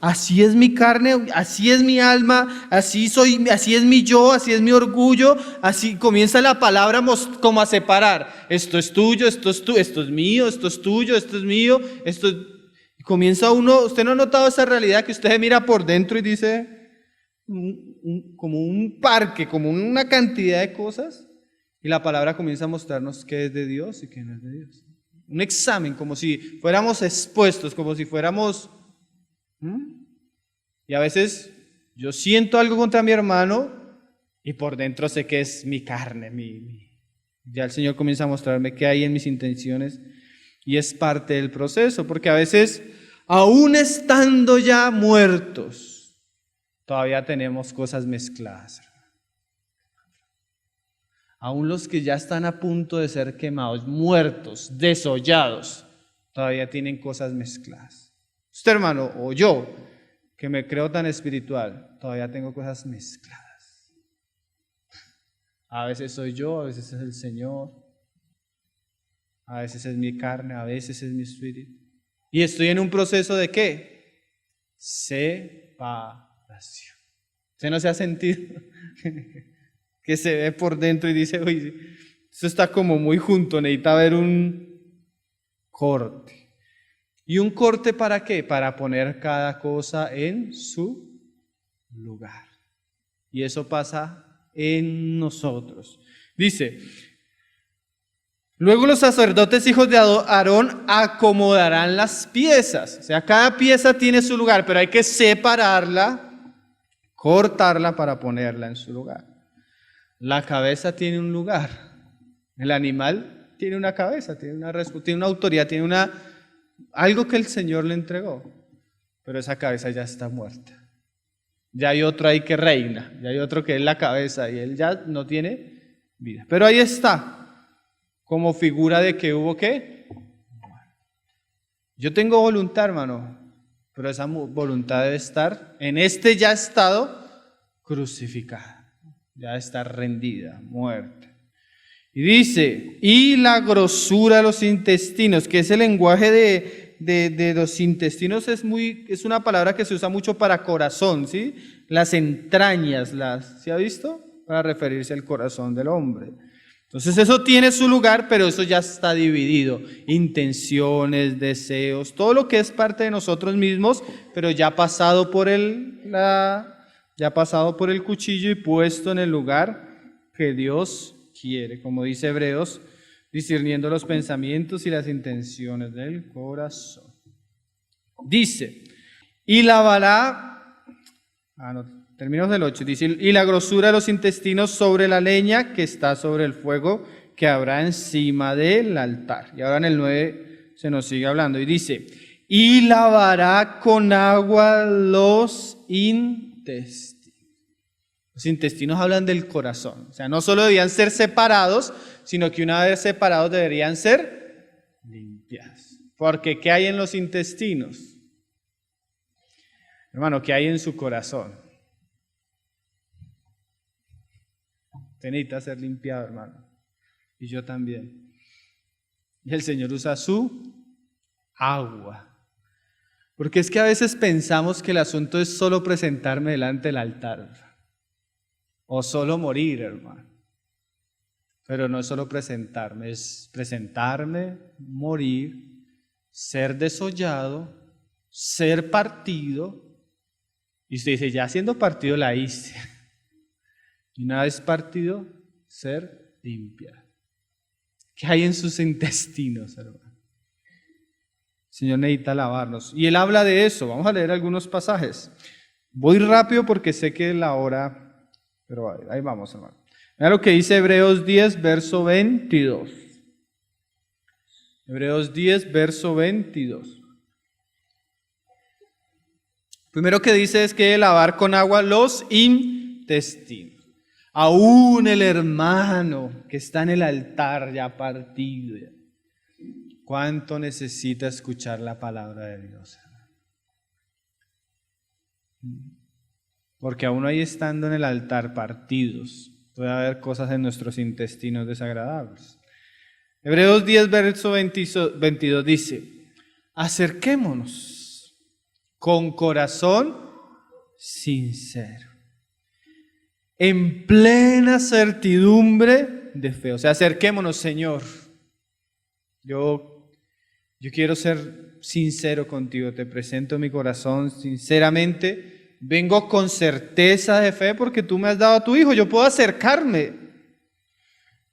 así es mi carne, así es mi alma, así es mi yo, así es mi orgullo. Así comienza la palabra como a separar. Esto es tuyo, esto es tuyo, esto es mío, esto es tuyo, esto es mío, esto es... Y comienza uno, ¿usted no ha notado esa realidad que usted mira por dentro y dice como un parque, como una cantidad de cosas? Y la palabra comienza a mostrarnos qué es de Dios y qué no es de Dios. Un examen, como si fuéramos expuestos, como si fuéramos... Y a veces yo siento algo contra mi hermano y por dentro sé que es mi carne. Ya el Señor comienza a mostrarme qué hay en mis intenciones y es parte del proceso, porque a veces, aún estando ya muertos, todavía tenemos cosas mezcladas. Aún los que ya están a punto de ser quemados, muertos, desollados, todavía tienen cosas mezcladas. Usted, hermano, o yo, que me creo tan espiritual, todavía tengo cosas mezcladas. A veces soy yo, a veces es el Señor, a veces es mi carne, a veces es mi espíritu. Y estoy en un proceso de ¿qué? Separación. ¿Usted no se ha sentido? Que se ve por dentro y dice, oye, esto está como muy junto, necesita haber un corte. ¿Y un corte para qué? Para poner cada cosa en su lugar. Y eso pasa en nosotros. Dice, luego los sacerdotes hijos de Aarón acomodarán las piezas. O sea, cada pieza tiene su lugar, pero hay que separarla, cortarla para ponerla en su lugar. La cabeza tiene un lugar, el animal tiene una cabeza, tiene una autoridad, tiene algo que el Señor le entregó, pero esa cabeza ya está muerta. Ya hay otro ahí que reina, ya hay otro que es la cabeza y él ya no tiene vida. Pero ahí está, como figura de que hubo ¿qué? Yo tengo voluntad, hermano, pero esa voluntad debe estar en este ya estado crucificada. Ya está rendida, muerta. Y dice, y la grosura de los intestinos, que ese lenguaje de los intestinos es una palabra que se usa mucho para corazón, ¿sí? Las entrañas, ¿se ha visto? Para referirse al corazón del hombre. Entonces eso tiene su lugar, pero eso ya está dividido. Intenciones, deseos, todo lo que es parte de nosotros mismos, pero ya ha pasado por el cuchillo y puesto en el lugar que Dios quiere, como dice Hebreos, discerniendo los pensamientos y las intenciones del corazón. Dice, y lavará, terminamos del 8, dice, y la grosura de los intestinos sobre la leña que está sobre el fuego que habrá encima del altar. Y ahora en el 9 se nos sigue hablando y dice, y lavará con agua los intestinos. Los intestinos hablan del corazón, o sea, no solo debían ser separados, sino que una vez separados deberían ser limpiados. Porque ¿qué hay en los intestinos? Hermano, ¿qué hay en su corazón? Usted necesita ser limpiado, hermano, y yo también. Y el Señor usa su agua. Porque es que a veces pensamos que el asunto es solo presentarme delante del altar. O solo morir, hermano. Pero no es solo presentarme, es presentarme, morir, ser desollado, ser partido. Y usted dice, ya siendo partido la hice. Y una vez partido, ser limpia. ¿Qué hay en sus intestinos, hermano? El Señor necesita lavarnos. Y Él habla de eso. Vamos a leer algunos pasajes. Voy rápido porque sé que la hora... Pero ahí vamos, hermano. Mira lo que dice Hebreos 10, verso 22. Hebreos 10, verso 22. Primero que dice es que lavar con agua los intestinos. Aún el hermano que está en el altar ya partido. ¿Cuánto necesita escuchar la palabra de Dios? Porque aún ahí estando en el altar partidos, puede haber cosas en nuestros intestinos desagradables. Hebreos 10, verso 22 dice, acerquémonos con corazón sincero, en plena certidumbre de fe. O sea, acerquémonos, Señor. Yo quiero ser sincero contigo, te presento mi corazón sinceramente. Vengo con certeza de fe porque tú me has dado a tu Hijo, yo puedo acercarme.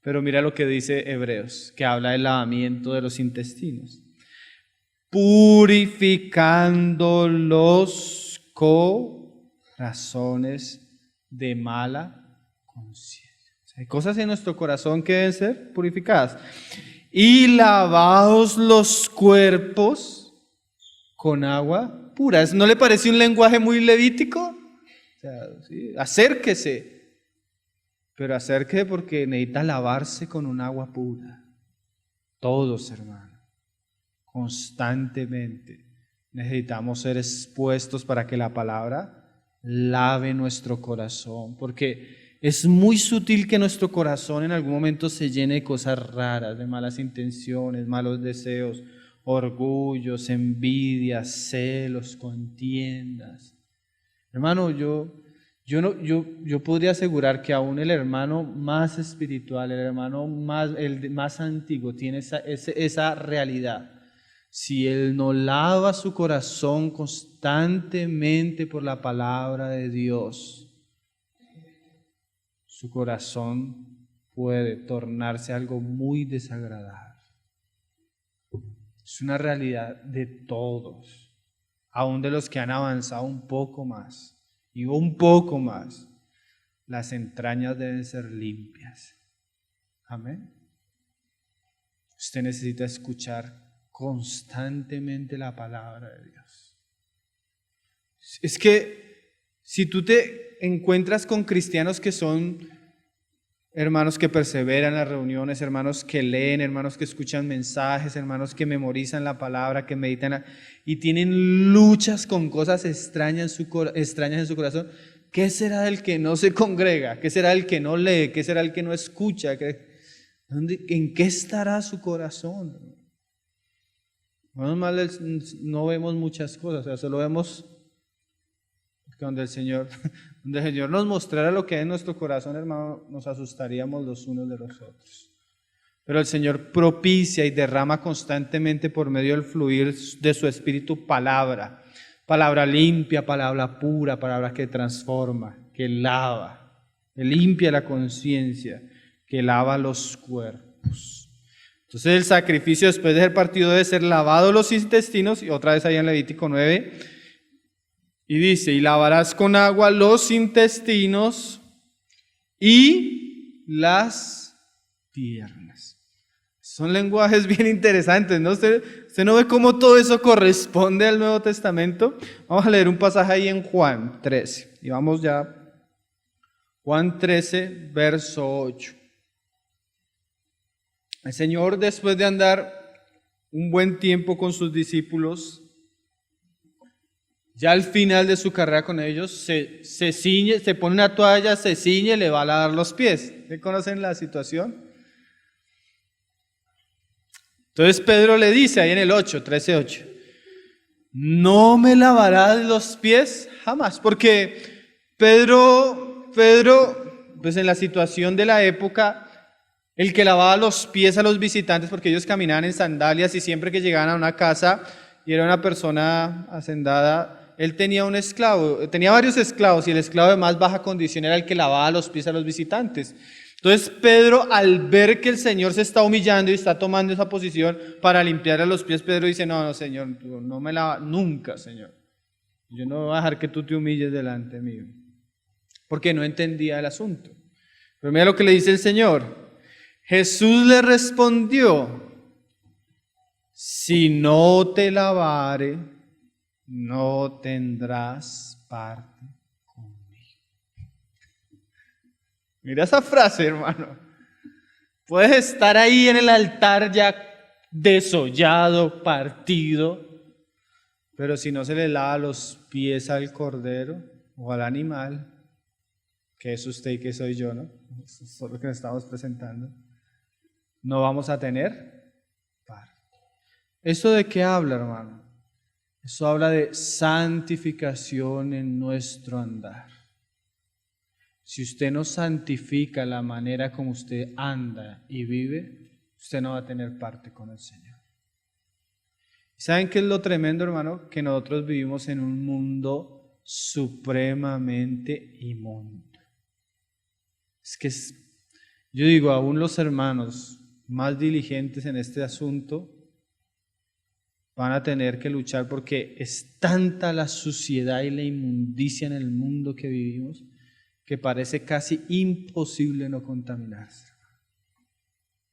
Pero mira lo que dice Hebreos, que habla del lavamiento de los intestinos. Purificando los corazones de mala conciencia. O sea, hay cosas en nuestro corazón que deben ser purificadas. Y lavados los cuerpos con agua pura. ¿No le parece un lenguaje muy levítico? O sea, ¿sí? Acérquese. Pero acérquese porque necesita lavarse con un agua pura. Todos, hermanos, constantemente necesitamos ser expuestos para que la palabra lave nuestro corazón. Porque es muy sutil que nuestro corazón en algún momento se llene de cosas raras, de malas intenciones, malos deseos, orgullos, envidias, celos, contiendas. Hermano, yo podría asegurar que aún el hermano más espiritual, el más antiguo, tiene esa realidad. Si él no lava su corazón constantemente por la palabra de Dios, su corazón puede tornarse algo muy desagradable. Es una realidad de todos, aún de los que han avanzado un poco más. Y un poco más, las entrañas deben ser limpias. Amén. Usted necesita escuchar constantemente la palabra de Dios. Es que si tú te encuentras con cristianos que son hermanos que perseveran en las reuniones, hermanos que leen, hermanos que escuchan mensajes, hermanos que memorizan la palabra, que meditan y tienen luchas con cosas extrañas en su corazón, ¿qué será del que no se congrega? ¿Qué será del que no lee? ¿Qué será el que no escucha? ¿En qué estará su corazón? Menos mal no vemos muchas cosas, o sea, solo vemos que donde el Señor nos mostrara lo que hay en nuestro corazón, hermano, nos asustaríamos los unos de los otros. Pero el Señor propicia y derrama constantemente por medio del fluir de su Espíritu palabra limpia, palabra pura, palabra que transforma, que lava, que limpia la conciencia, que lava los cuerpos. Entonces el sacrificio después de ser partido debe ser lavado los intestinos, y otra vez ahí en Levítico 9, y dice, y lavarás con agua los intestinos y las piernas. Son lenguajes bien interesantes, ¿no? Usted no ve cómo todo eso corresponde al Nuevo Testamento. Vamos a leer un pasaje ahí en Juan 13. Y vamos ya. Juan 13, verso 8. El Señor, después de andar un buen tiempo con sus discípulos, ya al final de su carrera con ellos, se ciñe, se pone una toalla, se ciñe, le va a lavar los pies. ¿Sí conocen la situación? Entonces Pedro le dice ahí en el 13:8, no me lavarás los pies jamás, porque Pedro, pues en la situación de la época, el que lavaba los pies a los visitantes, porque ellos caminaban en sandalias y siempre que llegaban a una casa y era una persona hacendada, él tenía un esclavo, tenía varios esclavos y el esclavo de más baja condición era el que lavaba los pies a los visitantes. Entonces Pedro, al ver que el Señor se está humillando y está tomando esa posición para limpiarle los pies, Pedro dice, no, Señor, tú no me lavas nunca, Señor. Yo no voy a dejar que tú te humilles delante mío. Porque no entendía el asunto. Pero mira lo que le dice el Señor. Jesús le respondió, si no te lavare, no tendrás parte conmigo. Mira esa frase, hermano. Puedes estar ahí en el altar ya desollado, partido, pero si no se le lava los pies al cordero o al animal, que es usted y que soy yo, ¿no? Eso es lo que nos estamos presentando. No vamos a tener parte. ¿Eso de qué habla, hermano? Eso habla de santificación en nuestro andar. Si usted no santifica la manera como usted anda y vive, usted no va a tener parte con el Señor. ¿Saben qué es lo tremendo, hermano? Que nosotros vivimos en un mundo supremamente inmundo. Yo digo, aún los hermanos más diligentes en este asunto van a tener que luchar porque es tanta la suciedad y la inmundicia en el mundo que vivimos que parece casi imposible no contaminarse.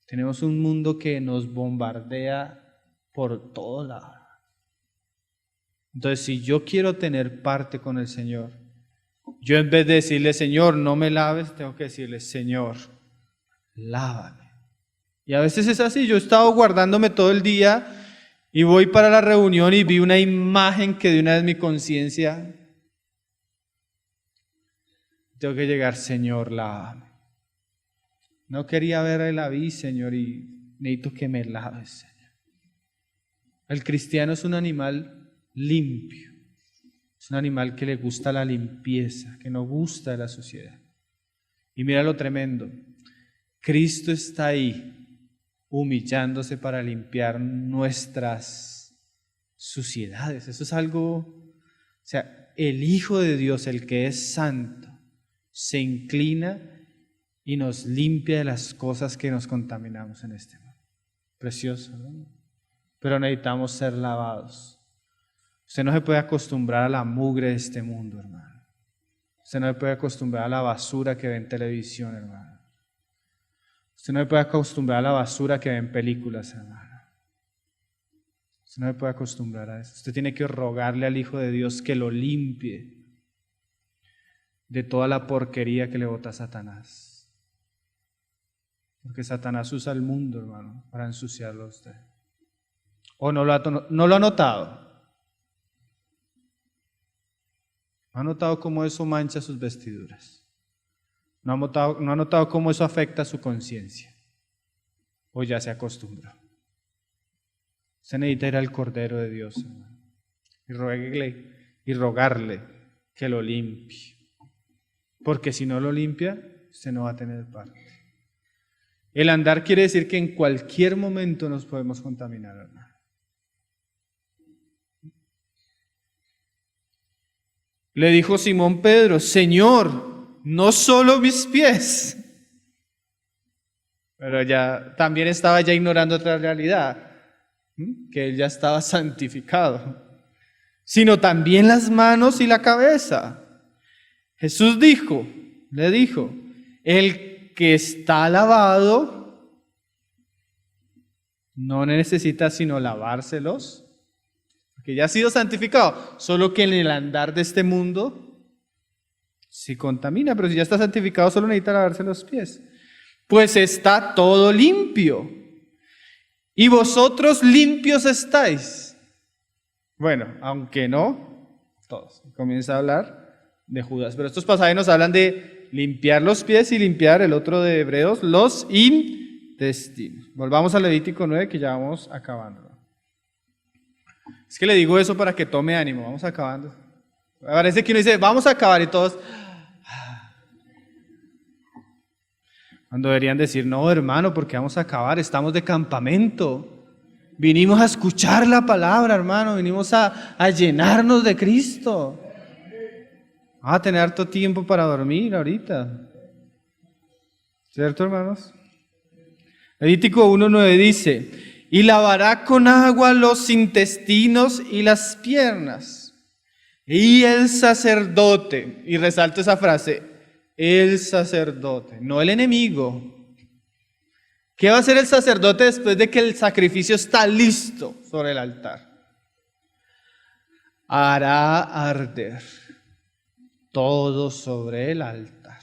Tenemos un mundo que nos bombardea por todos lados. Entonces, si yo quiero tener parte con el Señor, yo en vez de decirle, Señor, no me laves, tengo que decirle, Señor, lávame. Y a veces es así, yo he estado guardándome todo el día y voy para la reunión y vi una imagen que de una vez mi conciencia, tengo que llegar, Señor, lávame. No quería ver la vi, Señor, y necesito que me laves, Señor. El cristiano es un animal limpio. Es un animal que le gusta la limpieza, que no gusta la suciedad. Y mira lo tremendo. Cristo está ahí humillándose para limpiar nuestras suciedades. Eso es algo, o sea, el Hijo de Dios, el que es santo, se inclina y nos limpia de las cosas que nos contaminamos en este mundo. Precioso, ¿no? Pero necesitamos ser lavados. Usted no se puede acostumbrar a la mugre de este mundo, hermano. Usted no se puede acostumbrar a la basura que ve en televisión, hermano. Usted no se puede acostumbrar a la basura que ve en películas, hermano. Usted no se puede acostumbrar a eso. Usted tiene que rogarle al Hijo de Dios que lo limpie de toda la porquería que le bota Satanás. Porque Satanás usa el mundo, hermano, para ensuciarlo a usted. ¿O no lo ha notado? ¿No ha notado cómo eso mancha sus vestiduras? ¿No ha notado cómo eso afecta su conciencia? ¿O ya se acostumbró? Usted necesita ir al Cordero de Dios, hermano, y rogarle que lo limpie. Porque si no lo limpia, usted no va a tener parte. El andar quiere decir que en cualquier momento nos podemos contaminar, hermano. Le dijo Simón Pedro, Señor, no solo mis pies. Pero ya también estaba ya ignorando otra realidad, que él ya estaba santificado, sino también las manos y la cabeza. Jesús le dijo, el que está lavado no necesita sino lavárselos, que ya ha sido santificado, solo que en el andar de este mundo se contamina, pero si ya está santificado solo necesita lavarse los pies. Pues está todo limpio, y vosotros limpios estáis. Bueno, aunque no, todos. Comienza a hablar de Judas, pero estos pasajes nos hablan de limpiar los pies y limpiar, el otro de Hebreos, los intestinos. Volvamos a Levítico 9, que ya vamos acabando. Es que le digo eso para que tome ánimo, vamos acabando. Parece que uno dice, vamos a acabar y todos... Cuando deberían decir, no hermano, porque vamos a acabar, estamos de campamento. Vinimos a escuchar la palabra, hermano, vinimos a llenarnos de Cristo. Vamos a tener harto tiempo para dormir ahorita. ¿Cierto, hermanos? Levítico 1:9 dice... Y lavará con agua los intestinos y las piernas. Y el sacerdote, y resalto esa frase, el sacerdote, no el enemigo, ¿Qué va a hacer el sacerdote después de que el sacrificio está listo sobre el altar? Hará arder todo sobre el altar.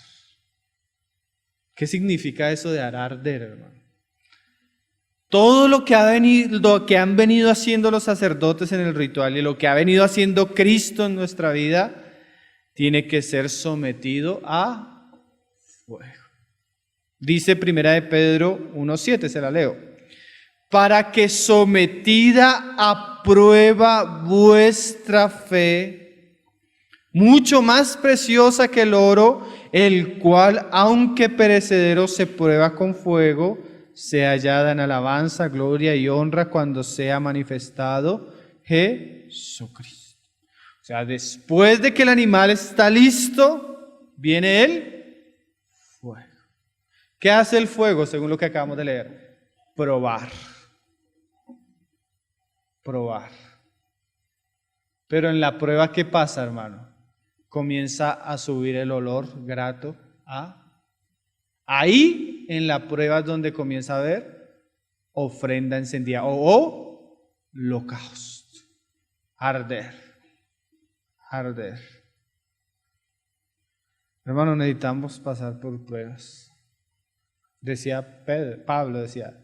¿Qué significa eso de hará arder, hermano? Todo lo que han venido haciendo los sacerdotes en el ritual y lo que ha venido haciendo Cristo en nuestra vida tiene que ser sometido a fuego. Dice Primera de Pedro 1:7, se la leo. Para que sometida a prueba vuestra fe, mucho más preciosa que el oro, el cual, aunque perecedero, se prueba con fuego, sea hallada en alabanza, gloria y honra cuando sea manifestado Jesucristo. O sea, después de que el animal está listo, viene el fuego. ¿Qué hace el fuego según lo que acabamos de leer? Probar. Probar. Pero en la prueba, ¿qué pasa, hermano? Comienza a subir el olor grato a... Ahí en la prueba es donde comienza a haber ofrenda encendida o holocausto. Arder. Arder. Hermano, necesitamos pasar por pruebas. Decía Pablo decía,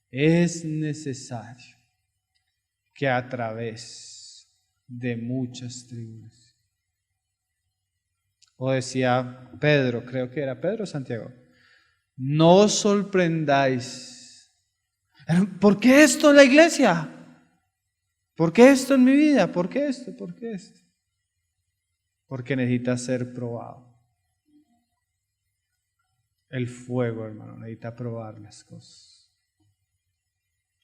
es necesario que a través de muchas tribulaciones. O decía Pedro, creo que era Pedro o Santiago, no os sorprendáis. ¿Por qué esto en la iglesia? ¿Por qué esto en mi vida? ¿Por qué esto? ¿Por qué esto? Porque necesita ser probado. El fuego, hermano, necesita probar las cosas.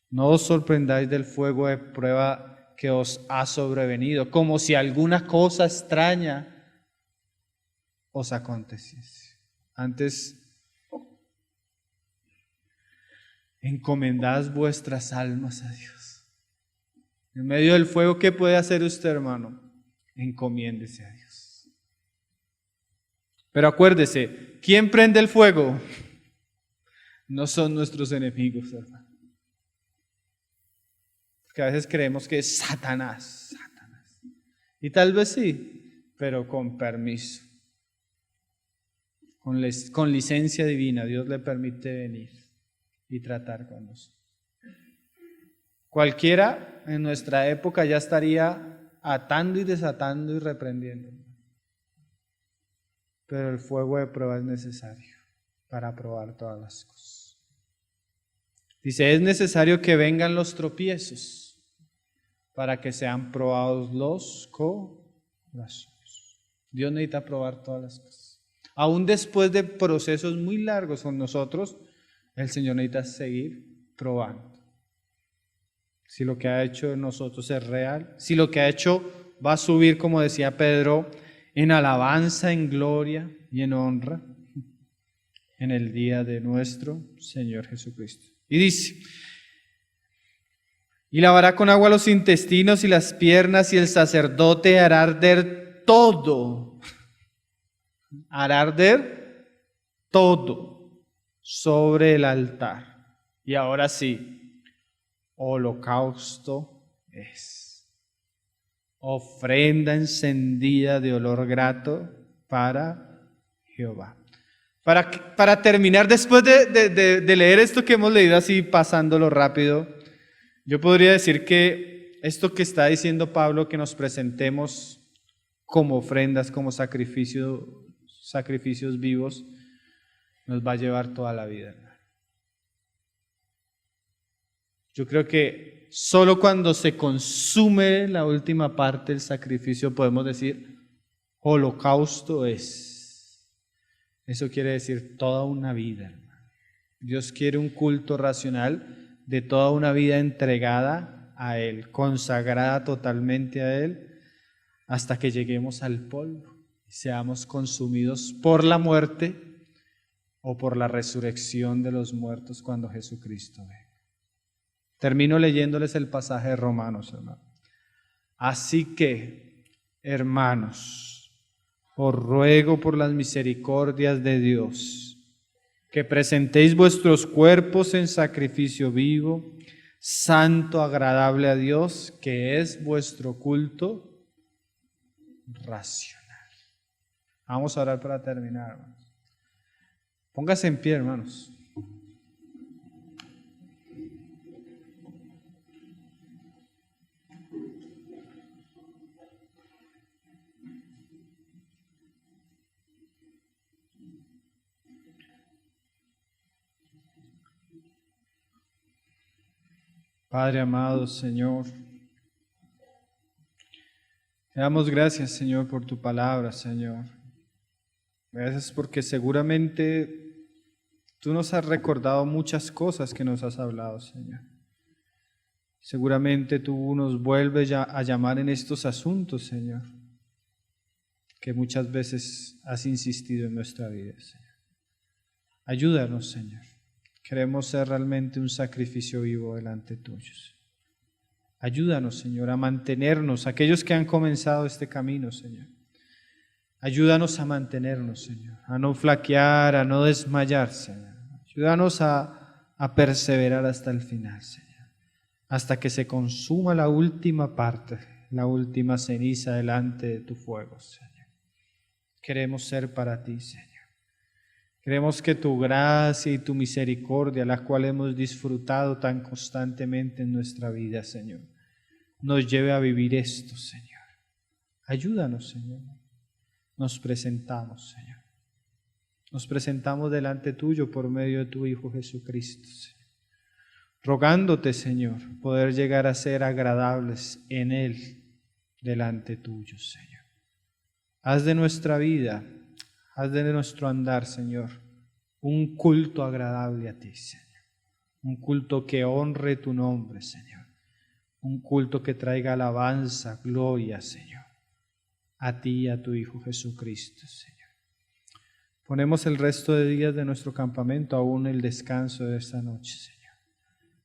No os sorprendáis del fuego de prueba que os ha sobrevenido, como si alguna cosa extraña os aconteciese. Antes, encomendad vuestras almas a Dios. En medio del fuego, ¿qué puede hacer usted, hermano? Encomiéndese a Dios. Pero acuérdese, ¿quién prende el fuego? No son nuestros enemigos, hermano. Porque a veces creemos que es Satanás. Y tal vez sí, pero con permiso. Con licencia divina, Dios le permite venir y tratar con nosotros. Cualquiera en nuestra época ya estaría atando y desatando y reprendiendo. Pero el fuego de prueba es necesario para probar todas las cosas. Dice, es necesario que vengan los tropiezos para que sean probados los corazones. Dios necesita probar todas las cosas. Aún después de procesos muy largos con nosotros, el Señor necesita seguir probando. Si lo que ha hecho en nosotros es real, si lo que ha hecho va a subir, como decía Pedro, en alabanza, en gloria y en honra en el día de nuestro Señor Jesucristo. Y dice, y lavará con agua los intestinos y las piernas, y el sacerdote hará arder todo, hará arder todo sobre el altar. Y ahora sí, holocausto es. Ofrenda encendida de olor grato para Jehová. Para terminar, después de leer esto que hemos leído así pasándolo rápido, yo podría decir que esto que está diciendo Pablo, que nos presentemos como ofrendas, como sacrificios vivos, nos va a llevar toda la vida. Yo creo que solo cuando se consume la última parte del sacrificio podemos decir, holocausto es. Eso quiere decir toda una vida, hermano. Dios quiere un culto racional de toda una vida entregada a Él, consagrada totalmente a Él, hasta que lleguemos al polvo y seamos consumidos por la muerte o por la resurrección de los muertos cuando Jesucristo venga. Termino leyéndoles el pasaje de Romanos, hermano. Así que, hermanos, os ruego por las misericordias de Dios que presentéis vuestros cuerpos en sacrificio vivo, santo, agradable a Dios, que es vuestro culto racional. Vamos a orar para terminar, hermanos. Póngase en pie, hermanos. Padre amado, Señor, te damos gracias, Señor, por tu palabra, Señor. Gracias porque seguramente tú nos has recordado muchas cosas que nos has hablado, Señor. Seguramente tú nos vuelves a llamar en estos asuntos, Señor, que muchas veces has insistido en nuestra vida, Señor. Ayúdanos, Señor. Queremos ser realmente un sacrificio vivo delante tuyo. Ayúdanos, Señor, a mantenernos, aquellos que han comenzado este camino, Señor. Ayúdanos a mantenernos, Señor, a no flaquear, a no desmayar, Señor. Ayúdanos a perseverar hasta el final, Señor, hasta que se consuma la última parte, la última ceniza delante de tu fuego, Señor. Queremos ser para ti, Señor. Queremos que tu gracia y tu misericordia, la cual hemos disfrutado tan constantemente en nuestra vida, Señor, nos lleve a vivir esto, Señor. Ayúdanos, Señor. Nos presentamos, Señor. Nos presentamos delante tuyo por medio de tu Hijo Jesucristo, Señor. Rogándote, Señor, poder llegar a ser agradables en Él delante tuyo, Señor. Haz de nuestra vida, haz de nuestro andar, Señor, un culto agradable a ti, Señor. Un culto que honre tu nombre, Señor. Un culto que traiga alabanza, gloria, Señor, a ti y a tu Hijo Jesucristo, Señor. Ponemos el resto de días de nuestro campamento, aún el descanso de esta noche, Señor,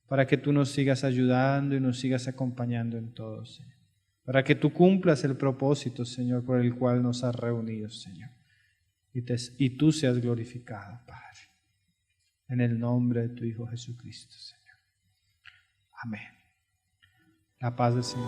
para que tú nos sigas ayudando y nos sigas acompañando en todo, Señor. Para que tú cumplas el propósito, Señor, por el cual nos has reunido, Señor. Y tú seas glorificado, Padre. En el nombre de tu Hijo Jesucristo, Señor. Amén. La paz del Señor.